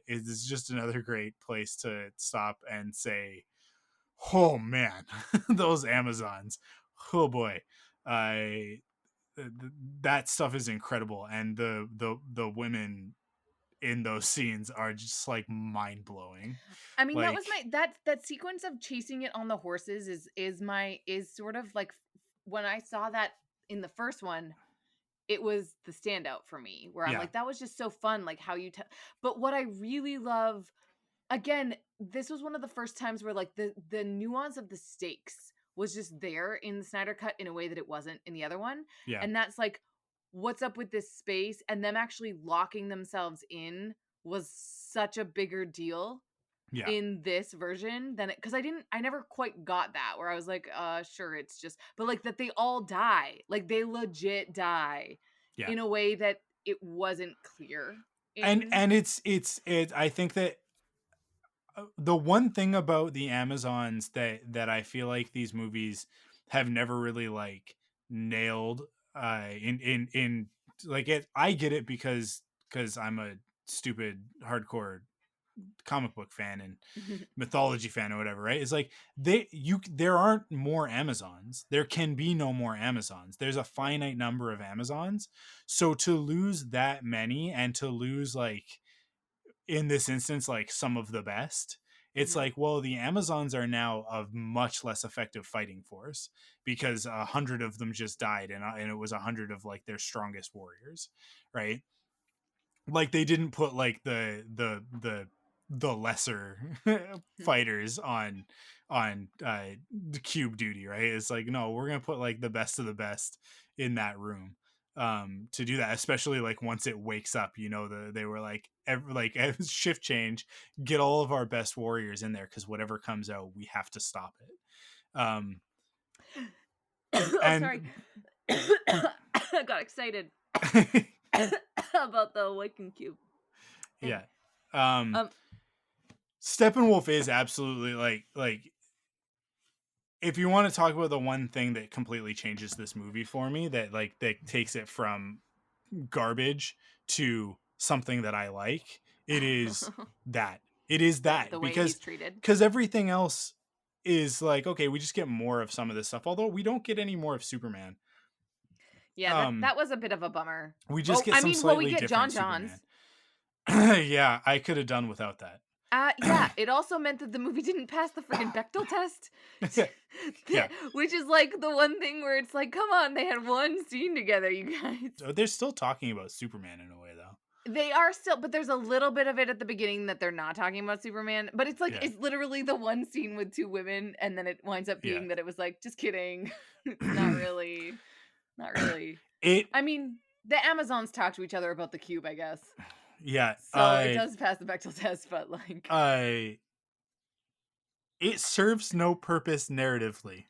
it's just another great place to stop and say, oh man, those Amazons, oh boy, that stuff is incredible, and the women in those scenes are just like mind-blowing. I mean, that was that sequence of chasing it on the horses is sort of like, when I saw that in the first one, it was the standout for me, where I'm like, that was just so fun, like how but what I really love, again, this was one of the first times where like the nuance of the stakes was just there in the Snyder Cut in a way that it wasn't in the other one. And that's like, what's up with this space, and them actually locking themselves in was such a bigger deal in this version than because I never quite got that, where I was like, sure, it's just, but like that they all die, like they legit die in a way that it wasn't clear. And it's I think that the one thing about the Amazons that I feel like these movies have never really like nailed in like it, I get it because I'm a stupid hardcore comic book fan and mythology fan or whatever, right? It's like there aren't more Amazons. There can be no more Amazons. There's a finite number of Amazons. So to lose that many, and to lose, like, in this instance, like some of the best, it's like, well, the Amazons are now a much less effective fighting force because 100 of them just died, and it was 100 of like their strongest warriors, right? Like, they didn't put like the lesser fighters on the cube duty, right? It's like, no, we're gonna put like the best of the best in that room to do that, especially like once it wakes up, they were like, shift change, get all of our best warriors in there, because whatever comes out, we have to stop it. Sorry. I got excited about the awakened cube. Steppenwolf is absolutely like if you want to talk about the one thing that completely changes this movie for me, that takes it from garbage to something that I like, It is that. It is that the way because he's treated. everything else is like, okay, we just get more of some of this stuff. Although we don't get any more of Superman. Yeah, that was a bit of a bummer. We just get I some mean, well, we slightly get John different Johns. Superman. Yeah, I could have done without that. Yeah, it also meant that the movie didn't pass the freaking Bechdel test. Yeah. Which is like the one thing where it's like, come on, they had one scene together, you guys. So they're still talking about Superman in a way, though. They are still, but there's a little bit of it at the beginning that they're not talking about Superman. But it's like, Yeah. it's literally the one scene with two women, and then it winds up being Yeah. that it was like, just kidding. It's not really. Not really. It. I mean, the Amazons talk to each other about the cube, I guess. Yeah. So it does pass the Bechdel test, but like. It serves no purpose narratively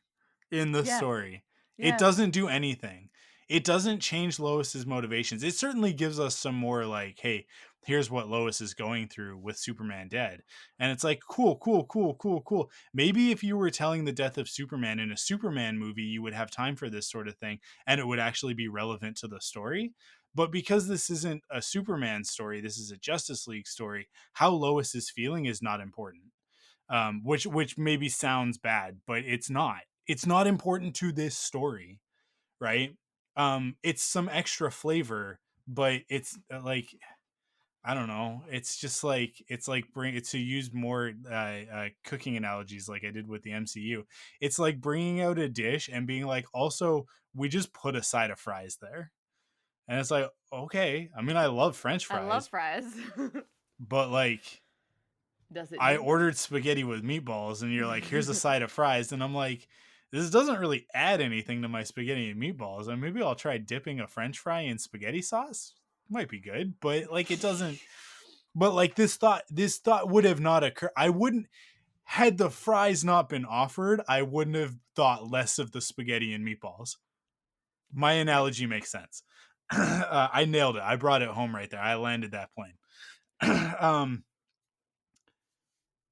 in the Yeah. story. Yeah. It doesn't do anything. It doesn't change Lois's motivations. It certainly gives us some more like, hey, here's what Lois is going through with Superman dead. And it's like, cool. Maybe if you were telling the death of Superman in a Superman movie, you would have time for this sort of thing and it would actually be relevant to the story. But because this isn't a Superman story, this is a Justice League story, how Lois is feeling is not important. Which maybe sounds bad, but it's not. It's not important to this story, right? It's some extra flavor, but it's like, I don't know. It's just like, it's like to use more cooking analogies like I did with the MCU. It's like bringing out a dish and being like, also, we just put a side of fries there. And it's like, okay. I mean, I love French fries. I love fries. But like, I ordered spaghetti with meatballs and you're like, here's a side of fries. And I'm like, this doesn't really add anything to my spaghetti and meatballs. And maybe I'll try dipping a French fry in spaghetti sauce. Might be good, but like it doesn't. But like this thought would have not occurred. I wouldn't, had the fries not been offered, I wouldn't have thought less of the spaghetti and meatballs. My analogy makes sense. I nailed it. I brought it home right there. I landed that plane.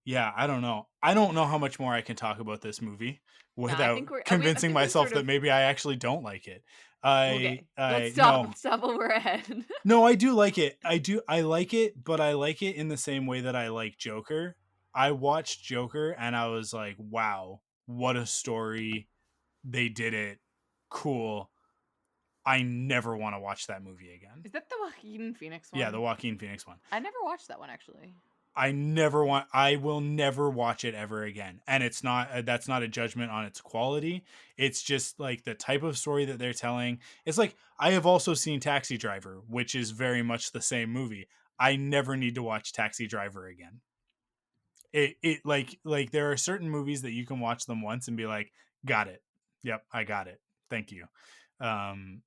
Yeah, I don't know. I don't know how much more I can talk about this movie without convincing myself that maybe I actually don't like it. Let's stop while we're ahead. No, I do like it. I like it, but I like it in the same way that I like Joker. I watched Joker and I was like, wow, what a story. They did it. Cool. I never want to watch that movie again. Is that the Joaquin Phoenix one? Yeah, the Joaquin Phoenix one. I never watched that one actually. I will never watch it ever again. And it's not, that's not a judgment on its quality. It's just like the type of story that they're telling. It's like, I have also seen Taxi Driver, which is very much the same movie. I never need to watch Taxi Driver again. It like there are certain movies that you can watch them once and be like, got it. Yep. I got it. Thank you. And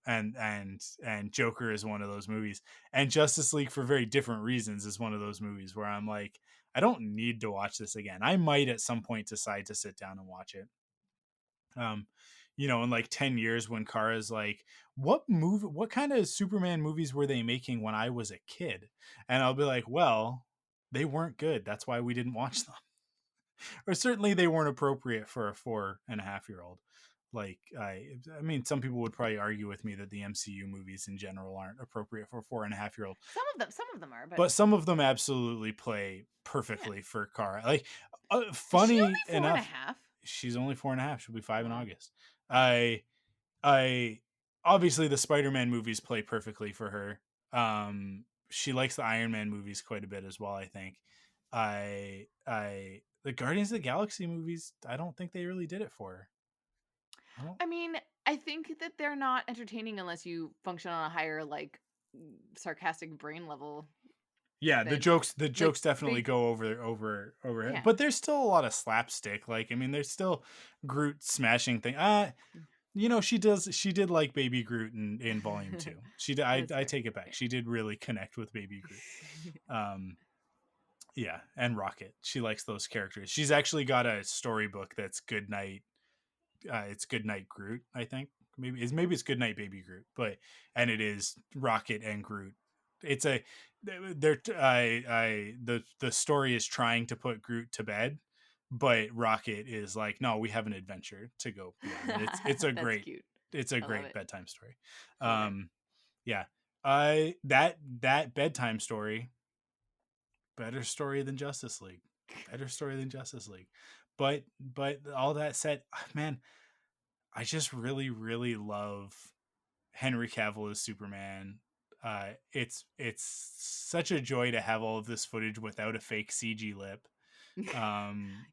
Joker is one of those movies, and Justice League, for very different reasons, is one of those movies where I'm like, I don't need to watch this again. I might at some point decide to sit down and watch it. In like 10 years when Kara's like, what kind of Superman movies were they making when I was a kid? And I'll be like, well, they weren't good. That's why we didn't watch them. Or certainly they weren't appropriate for a 4.5-year-old. Like, I mean, some people would probably argue with me that the MCU movies in general aren't appropriate for a 4.5-year-old. Some of them are, but some of them absolutely play perfectly for Kara. Like, funny enough, she's only 4.5. She'll be 5 in August. I obviously the Spider-Man movies play perfectly for her. She likes the Iron Man movies quite a bit as well, I think. The Guardians of the Galaxy movies, I don't think they really did it for her. I mean, I think that they're not entertaining unless you function on a higher, like, sarcastic brain level. Yeah, the jokes definitely go over Yeah. but there's still a lot of slapstick. Like, I mean, there's still Groot smashing thing. She did like Baby Groot in Volume 2. She did. I take it back. She did really connect with Baby Groot. Yeah, and Rocket. She likes those characters. She's actually got a storybook that's Goodnight. It's Goodnight Groot, I think. Maybe it's Goodnight Baby Groot, and it is Rocket and Groot. It's the story is trying to put Groot to bed, but Rocket is like, no, we have an adventure to go beyond. It's a great cute. It's a great bedtime story. Yeah. That bedtime story better story than Justice League. Better story than Justice League. But all that said, man, I just really, really love Henry Cavill as Superman. It's such a joy to have all of this footage without a fake CG lip.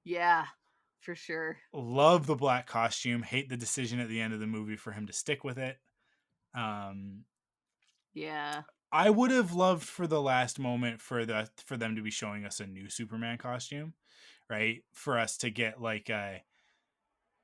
Yeah, for sure. Love the black costume. Hate the decision at the end of the movie for him to stick with it. Yeah. I would have loved for the last moment for them to be showing us a new Superman costume, right? For us to get like a.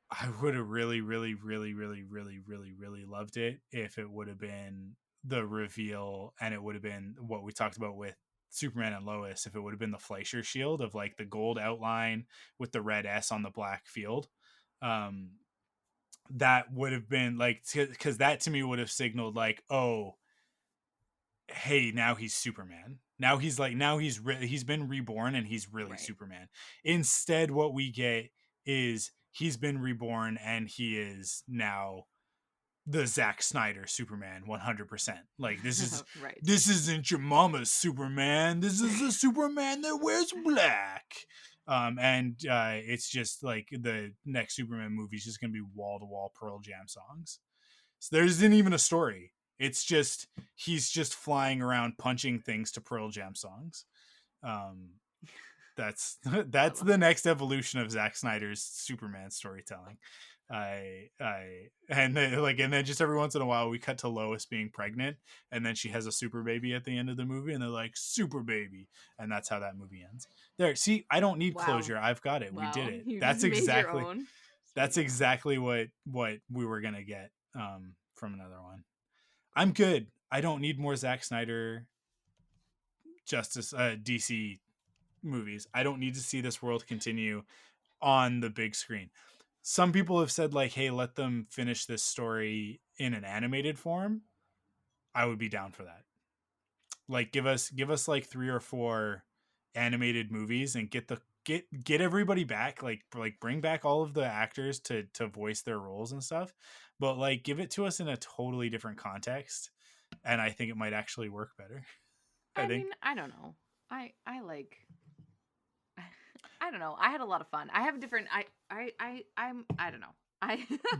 I would have really, really, really, really, really, really, really loved it if it would have been the reveal, and it would have been what we talked about with Superman and Lois. If it would have been the Fleischer shield of like the gold outline with the red S on the black field, that would have been like, because that to me would have signaled like, oh, hey, now he's Superman. Now he's like, he's been reborn and he's really Right. Superman. Instead, what we get is he's been reborn and he is now the Zack Snyder Superman 100%. Like Right. this isn't your mama's Superman. This is a Superman that wears black. And it's just like the next Superman movie is just gonna be wall to wall Pearl Jam songs. So there isn't even a story. It's just he's just flying around punching things to Pearl Jam songs. That's the next evolution of Zack Snyder's Superman storytelling. And then just every once in a while we cut to Lois being pregnant, and then she has a super baby at the end of the movie, and they're like super baby, and that's how that movie ends. There, see, I don't need closure. I've got it. Wow. We did it. You That's just made your exactly own. that's exactly what we were gonna get from another one. I'm good. I don't need more Zack Snyder DC movies. I don't need to see this world continue on the big screen. Some people have said like, hey, let them finish this story in an animated form. I would be down for that. Like give us like 3 or 4 animated movies and get everybody back, like bring back all of the actors to voice their roles and stuff, but like give it to us in a totally different context, and I think it might actually work better. I mean, I don't know. I like. I don't know. I had a lot of fun. I have a different. I don't know.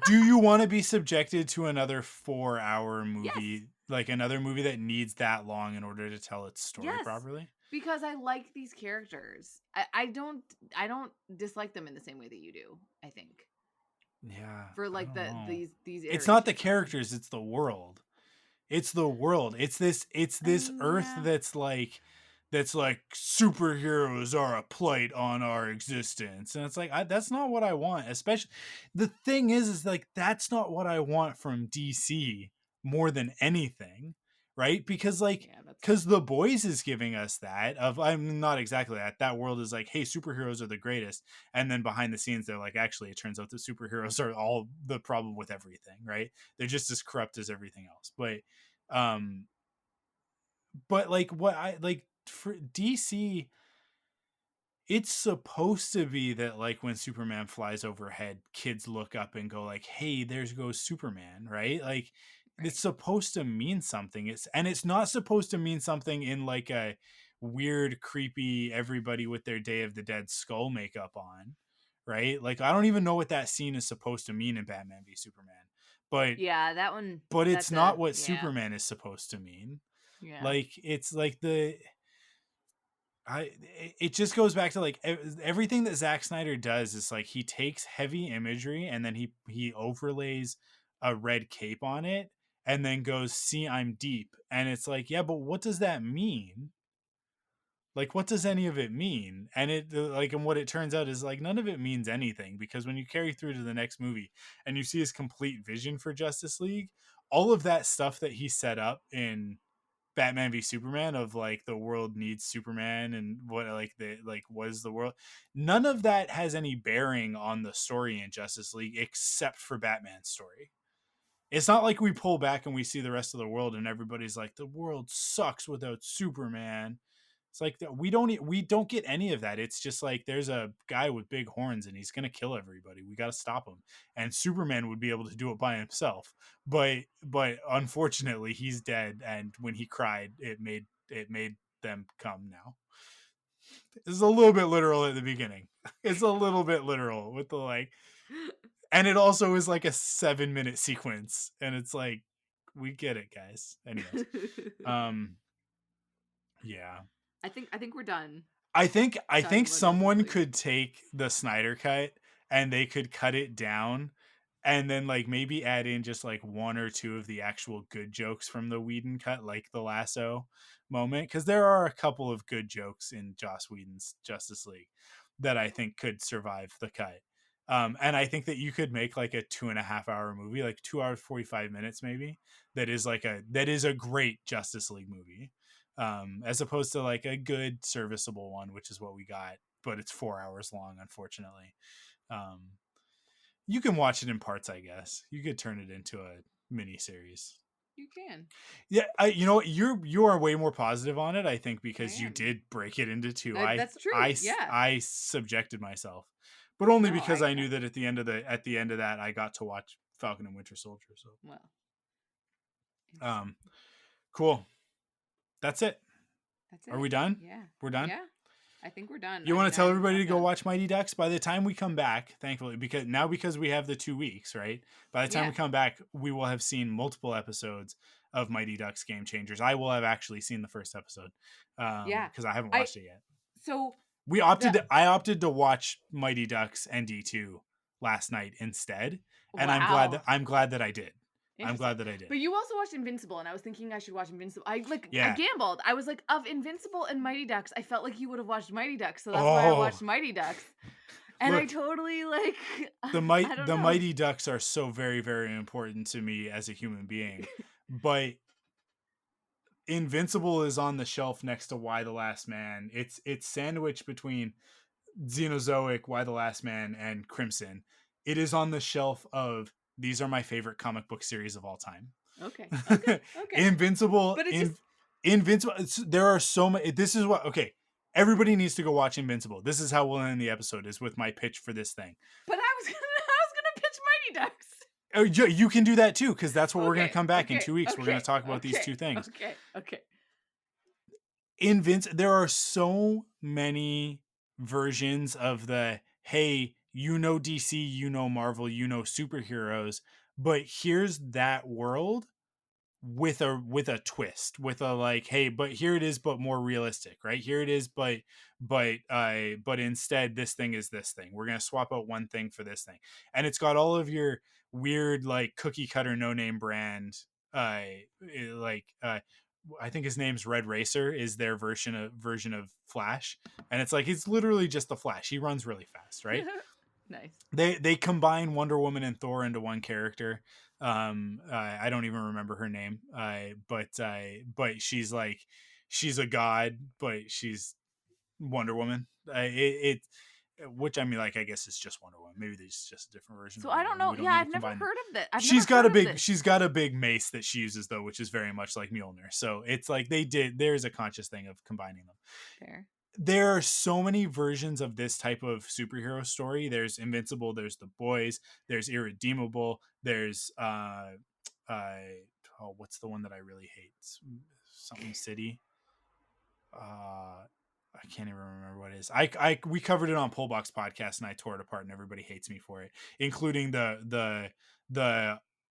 Do you want to be subjected to another 4-hour movie? Yes. Like another movie that needs that long in order to tell its story properly? Because I like these characters. I don't dislike them in the same way that you do, I think. Yeah. For like these it's not the characters, it's the world. It's the world. It's this Earth that's like superheroes are a plight on our existence, and it's like that's not what I want. Especially the thing is like that's not what I want from DC more than anything, right? Because because The Boys is giving us that of, I'm not exactly that world is like, hey, superheroes are the greatest, and then behind the scenes they're like, actually it turns out that superheroes are all the problem with everything, right? They're just as corrupt as everything else. But like what I like for DC, it's supposed to be that like when Superman flies overhead, kids look up and go like, hey, there goes Superman, right? Like it's supposed to mean something. It's not supposed to mean something in like a weird, creepy, everybody with their Day of the Dead skull makeup on, right? Like I don't even know what that scene is supposed to mean in Batman v Superman. But yeah, that one. But it's not what Superman is supposed to mean. Yeah. Like it's like it just goes back to like everything that Zack Snyder does is like he takes heavy imagery and then he overlays a red cape on it and then goes, see, I'm deep. And it's like, yeah, but what does that mean? Like, what does any of it mean? And and what it turns out is like none of it means anything, because when you carry through to the next movie and you see his complete vision for Justice League, all of that stuff that he set up in Batman v Superman of like the world needs Superman and what was the world, none of that has any bearing on the story in Justice League except for Batman's story. It's not like we pull back and we see the rest of the world and everybody's like, the world sucks without Superman. It's like we don't get any of that. It's just like there's a guy with big horns and he's gonna kill everybody. We got to stop him. And Superman would be able to do it by himself, but unfortunately he's dead. And when he cried, it made them come now. It's a little bit literal at the beginning. It's a little bit literal with the like, and it also is like a 7-minute sequence, and it's like, we get it, guys. Anyways, yeah. I think we're done. I think Talking about someone Justice League. could take the Snyder cut and they could cut it down and then like maybe add in just like one or two of the actual good jokes from the Whedon cut, like the lasso moment, because there are a couple of good jokes in Joss Whedon's Justice League that I think could survive the cut. And I think that you could make like a 2.5-hour movie, like 2 hours 45 minutes maybe, that is a great Justice League movie. As opposed to like a good serviceable one, which is what we got, but it's 4 hours long, unfortunately. You can watch it in parts, I guess. You could turn it into a mini series. You can. Yeah, you know what? You are way more positive on it, I think, because you am. did break it into two. That's true. I subjected myself, but only No, because I knew that at the end of that I got to watch Falcon and Winter Soldier. So well, cool. That's it. That's it. Are we done? Yeah. We're done? Yeah. I think we're done. You want to tell everybody to go watch Mighty Ducks? By the time we come back, thankfully, because we have the 2 weeks, right? By the time we come back, we will have seen multiple episodes of Mighty Ducks Game Changers. I will have actually seen the first episode. Because I haven't watched it yet. So I opted to watch Mighty Ducks ND2 last night instead. And I'm glad that I did. I'm glad that I did. But you also watched Invincible, and I was thinking I should watch Invincible. I gambled. I was like, of Invincible and Mighty Ducks, I felt like you would have watched Mighty Ducks, so that's why I watched Mighty Ducks. And look, I totally like the Mighty Ducks are so very, very important to me as a human being. But Invincible is on the shelf next to Y the Last Man. It's sandwiched between Xenozoic, Y the Last Man, and Crimson. It is on the shelf of these are my favorite comic book series of all time. Okay. Invincible. But Invincible. There are so many. This is what. Okay. Everybody needs to go watch Invincible. This is how we'll end the episode. Is with my pitch for this thing. But I was gonna pitch Mighty Ducks. Oh, you can do that too, because that's what we're gonna come back in 2 weeks. We're gonna talk about these two things. Okay. There are so many versions of the hey, you know DC, you know Marvel, you know superheroes, but here's that world with a twist, with a like, hey, but here it is, but more realistic, right? Here it is, but instead this thing is this thing. We're gonna swap out one thing for this thing, and it's got all of your weird like cookie cutter no name brand, I think his name's Red Racer is their version of Flash, and it's like it's literally just the Flash. He runs really fast, right? Nice. They combine Wonder Woman and Thor into one character. I don't even remember her name. But she's a god, but she's Wonder Woman. Which I mean, like, I guess it's just Wonder Woman. Maybe there's just a different version. So I don't know. Yeah, I've never heard of that. She's got a big mace that she uses though, which is very much like Mjolnir. So it's like there's a conscious thing of combining them. Fair. There are so many versions of this type of superhero story. There's Invincible, there's The Boys, there's Irredeemable, there's what's the one that I really hate? Something City. I can't even remember what it is. We covered it on Pullbox Podcast and I tore it apart and everybody hates me for it, including the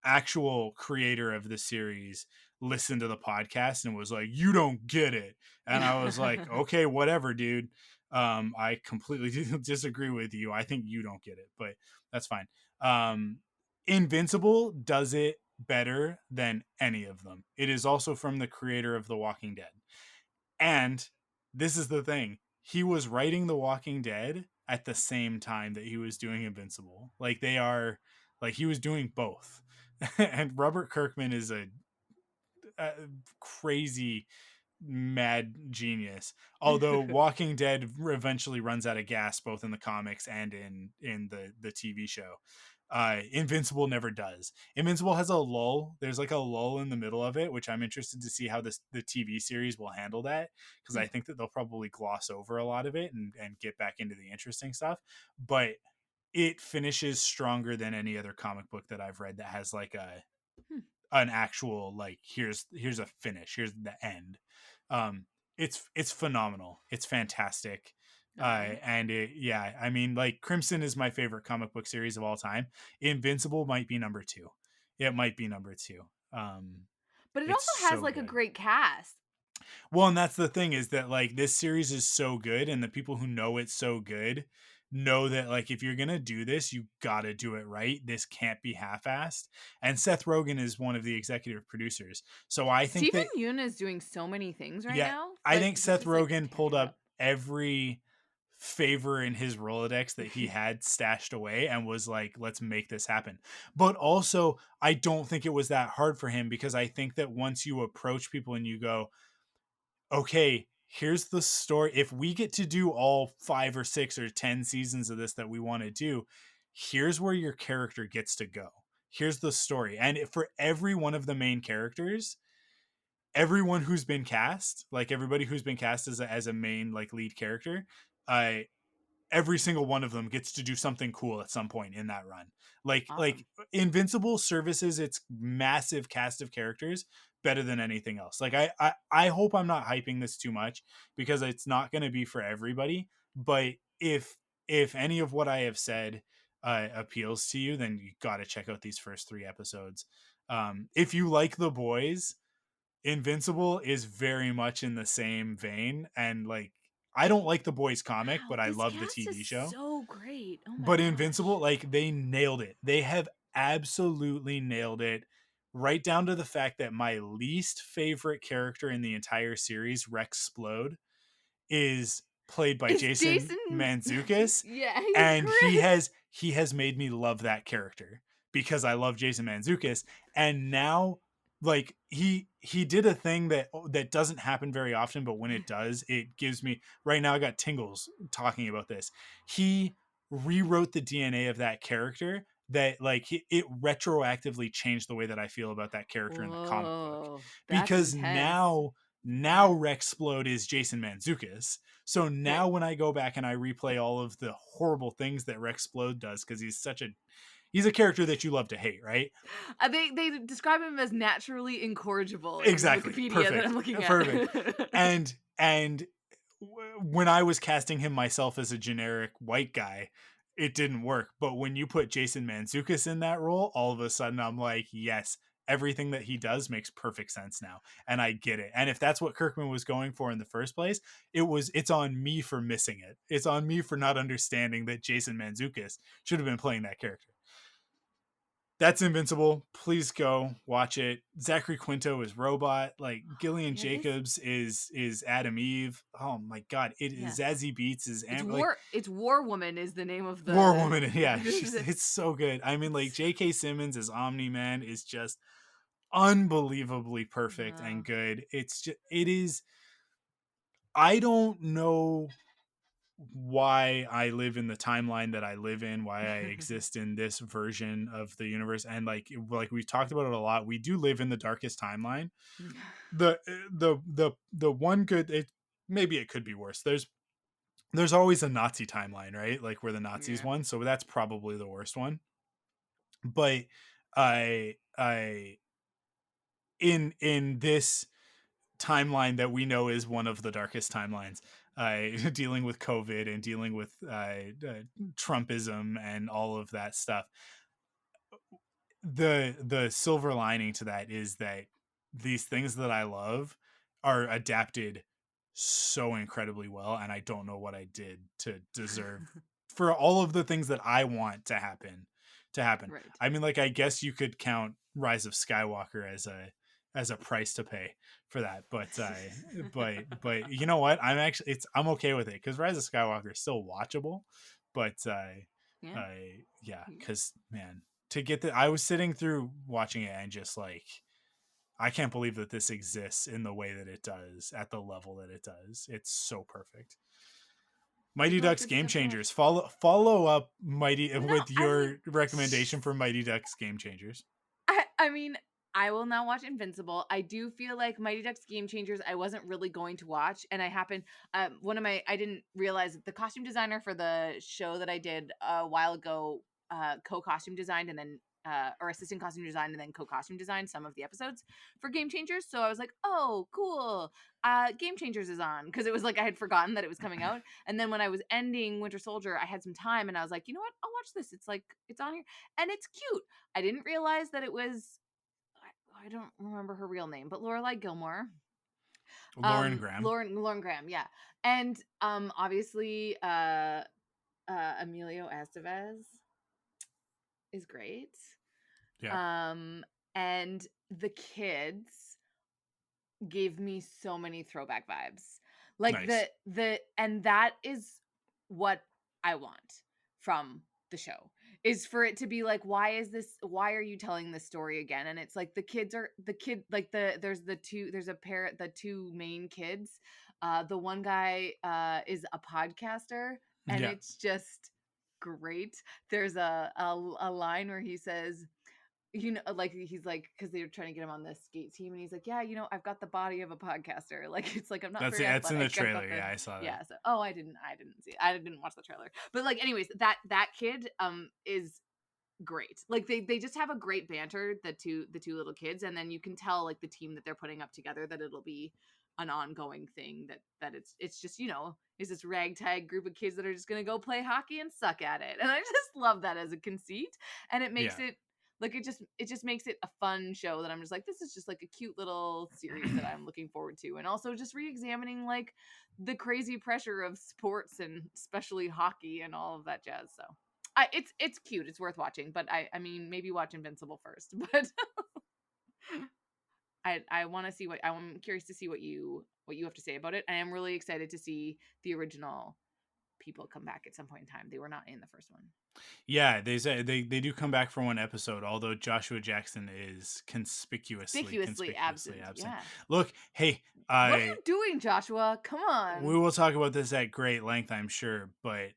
actual creator of the series listened to the podcast and was like, you don't get it. And I was like, okay, whatever, dude. I completely disagree with you. I think you don't get it, but that's fine. Invincible does it better than any of them. It is also from the creator of The Walking Dead. And this is the thing. He was writing The Walking Dead at the same time that he was doing Invincible. Like he was doing both. And Robert Kirkman is a crazy mad genius. Although Walking Dead eventually runs out of gas both in the comics and in the TV show. Invincible never does. Invincible has a lull. There's like a lull in the middle of it, which I'm interested to see how the TV series will handle that, because I think that they'll probably gloss over a lot of it and get back into the interesting stuff. But it finishes stronger than any other comic book that I've read that has like an actual like here's a finish, here's the end. It's phenomenal. It's fantastic. Alright. And I mean, like, Crimson is my favorite comic book series of all time. Invincible might be number 2. It might be number 2. But it It's also has so like a good. great cast. Well, and that's the thing, is that like this series is so good, and the people who know it's so good know that like if you're gonna do this, you gotta do it right. This can't be half-assed. And Seth Rogen is one of the executive producers, so I think Stephen that Yeun is doing so many things right yeah, now. I Like think he's Seth just like Rogen tearing pulled it up up. every favor in his Rolodex that he had stashed away and was like, let's make this happen. But also, I don't think it was that hard for him, because I think that once you approach people and you go, okay, here's the story. If we get to do all 5 or 6 or 10 seasons of this that we want to do, here's where your character gets to go. Here's the story. And for every one of the main characters, everyone who's been cast, like everybody who's been cast as a main like lead character, uh every single one of them gets to do something cool at some point in that run. Like Awesome. Invincible services its massive cast of characters better than anything else. Like I hope I'm not hyping this too much, because it's not going to be for everybody. But if any of what I have said appeals to you, then you got to check out these first 3 episodes. If you like The Boys, Invincible is very much in the same vein. And like, I don't like The Boys comic, Wow, but I this love the cast TV is show. so great. Oh my But gosh. Invincible, like, they nailed it. They have absolutely nailed it, right down to the fact that my least favorite character in the entire series, Rex Splode, is played by It's Jason Jason. Mantzoukas, Yeah, he's and he great. has made me love that character because I love Jason Mantzoukas. And now, like, he did a thing that doesn't happen very often, but when it does, it gives me, right now I got tingles talking about this. He rewrote the DNA of that character, that like it retroactively changed the way that I feel about that character in the comic book, Whoa, that's because intense. now Rex Splode is Jason Mantzoukas. So Right. now when I go back and I replay all of the horrible things that Rex Splode does, because he's a character that you love to hate, right? They describe him as naturally incorrigible in Exactly. Wikipedia that Perfect. I'm looking at. Perfect. And when I was casting him myself as a generic white guy, it didn't work. But when you put Jason Mantzoukas in that role, all of a sudden I'm like, yes, everything that he does makes perfect sense now, and I get it. And if that's what Kirkman was going for in the first place, it's on me for missing it. It's on me for not understanding that Jason Mantzoukas should have been playing that character. That's Invincible. Please go watch it. Zachary Quinto is Robot. Like, Gillian Yeah, Jacobs is Adam Eve. Oh my god, it is. Yeah. Zazie Beetz is It's like War Woman is the name of the War Woman. Yeah, it's so good. I mean, like, J.K. Simmons as Omni Man is just unbelievably perfect and Wow. good. It is. I don't know why I live in the timeline that I live in, why I exist in this version of the universe. And like we've talked about it a lot, we do live in the darkest timeline. The one good, maybe it could be worse. There's always a Nazi timeline, right? Like, where the Nazis Yeah. won, so that's probably the worst one. But I in this timeline that we know is one of the darkest timelines, dealing with COVID and dealing with Trumpism and all of that stuff. The silver lining to that is that these things that I love are adapted so incredibly well, and I don't know what I did to deserve for all of the things that I want to happen. Right. I mean, like, I guess you could count Rise of Skywalker as a price to pay for that, but you know what? I'm okay with it, because Rise of Skywalker is still watchable, but Yeah. yeah, because man, to get I was sitting through watching it and just like, I can't believe that this exists in the way that it does, at the level that it does. It's so perfect. Mighty Well, Ducks good Game stuff to watch. Changers. Follow up Mighty No, with I your mean, recommendation for Mighty Ducks Game Changers. I mean, I will now watch Invincible. I do feel like Mighty Ducks Game Changers, I wasn't really going to watch. And I happened, I didn't realize that the costume designer for the show that I did a while ago, co-costume designed and then or assistant costume design and then co-costume design some of the episodes for Game Changers. So I was like, oh, cool. Game Changers is on, because it was like I had forgotten that it was coming out. And then when I was ending Winter Soldier, I had some time and I was like, you know what? I'll watch this. It's like, it's on here and it's cute. I didn't realize that it was, I don't remember her real name, but Lorelai Gilmore. Lauren Graham. Lauren Graham, yeah. And obviously Emilio Estevez is great. Yeah. And the kids gave me so many throwback vibes. Like Nice. and that is what I want from the show, is for it to be like, why are you telling this story again? And it's like the two main kids. The one guy is a podcaster, and Yeah. it's just great. There's a line where he says, you know, like he's like, because they were trying to get him on the skate team, and he's like, yeah, you know, I've got the body of a podcaster. Like, it's like, I'm not That's very That's in the athletic. trailer. Yeah, I saw that. Yeah. So, I didn't see it. I didn't watch the trailer. But like, anyways, that kid is great. Like they just have a great banter, the two little kids, and then you can tell like the team that they're putting up together, that it'll be an ongoing thing, that it's just, you know, is this ragtag group of kids that are just gonna go play hockey and suck at it. And I just love that as a conceit, and it makes it like, it just makes it a fun show that I'm just like, this is just like a cute little series that I'm looking forward to. And also just re-examining like the crazy pressure of sports, and especially hockey and all of that jazz. So it's cute. It's worth watching. But I mean, maybe watch Invincible first. But I want to see I'm curious to see what you have to say about it. I am really excited to see the original people come back at some point in time. They were not in the first one. Yeah, they say they do come back for one episode, although Joshua Jackson is conspicuously absent. Yeah. Look, hey, What are you doing, Joshua? Come on. we will talk about this at great length, I'm sure, but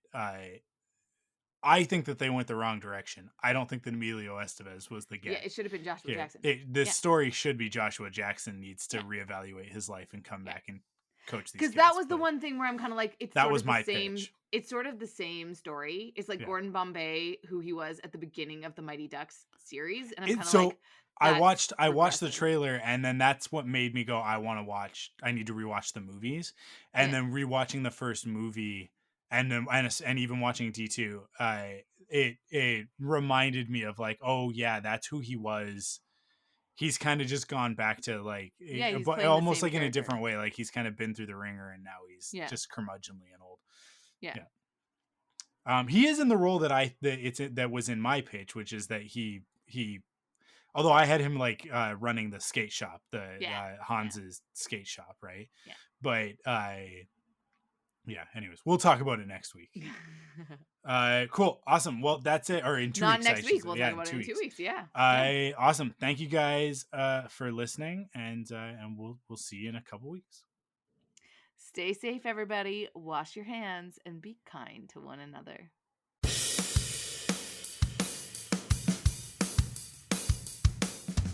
I think that they went the wrong direction. I don't think that Emilio Estevez was the guy. Yeah, it should have been Joshua Jackson. This story should be Joshua Jackson needs to reevaluate his life and come back and coach these kids. Because that was the one thing where I'm kind of like, it's that sort was of the my same. pitch. It's sort of the same story. It's like Gordon Bombay, who he was at the beginning of the Mighty Ducks series, and I'm kind of like, I watched the trailer, and then that's what made me go, I need to rewatch the movies, and then rewatching the first movie, and then and even watching D2, it reminded me of like, oh yeah, that's who he was. He's kind of just gone back to like, but almost like in a different way. Like he's kind of been through the ringer, and now he's just curmudgeonly and old. Yeah. He is in the role that was in my pitch, which is that he although I had him like running the skate shop, Hans's skate shop, right? Yeah. But anyways, we'll talk about it next week. Cool, awesome. Well, that's it. Or in 2 weeks. Not next week. We'll talk about it in 2 weeks. Yeah. Awesome. Thank you guys for listening, and we'll see you in a couple weeks. Stay safe, everybody. Wash your hands and be kind to one another.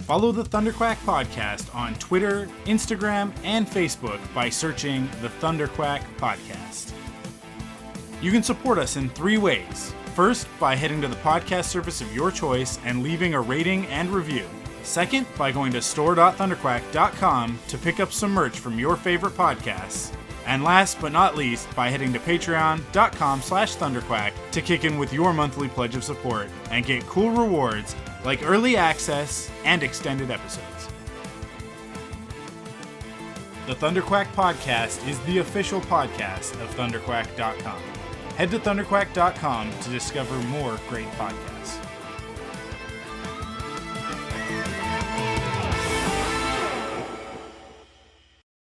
Follow the Thunderquack Podcast on Twitter, Instagram, and Facebook by searching the Thunderquack Podcast. You can support us in 3 ways. First, by heading to the podcast service of your choice and leaving a rating and review. Second, by going to store.thunderquack.com to pick up some merch from your favorite podcasts. And last but not least, by heading to patreon.com/thunderquack to kick in with your monthly pledge of support and get cool rewards like early access and extended episodes. The Thunderquack Podcast is the official podcast of thunderquack.com. Head to thunderquack.com to discover more great podcasts.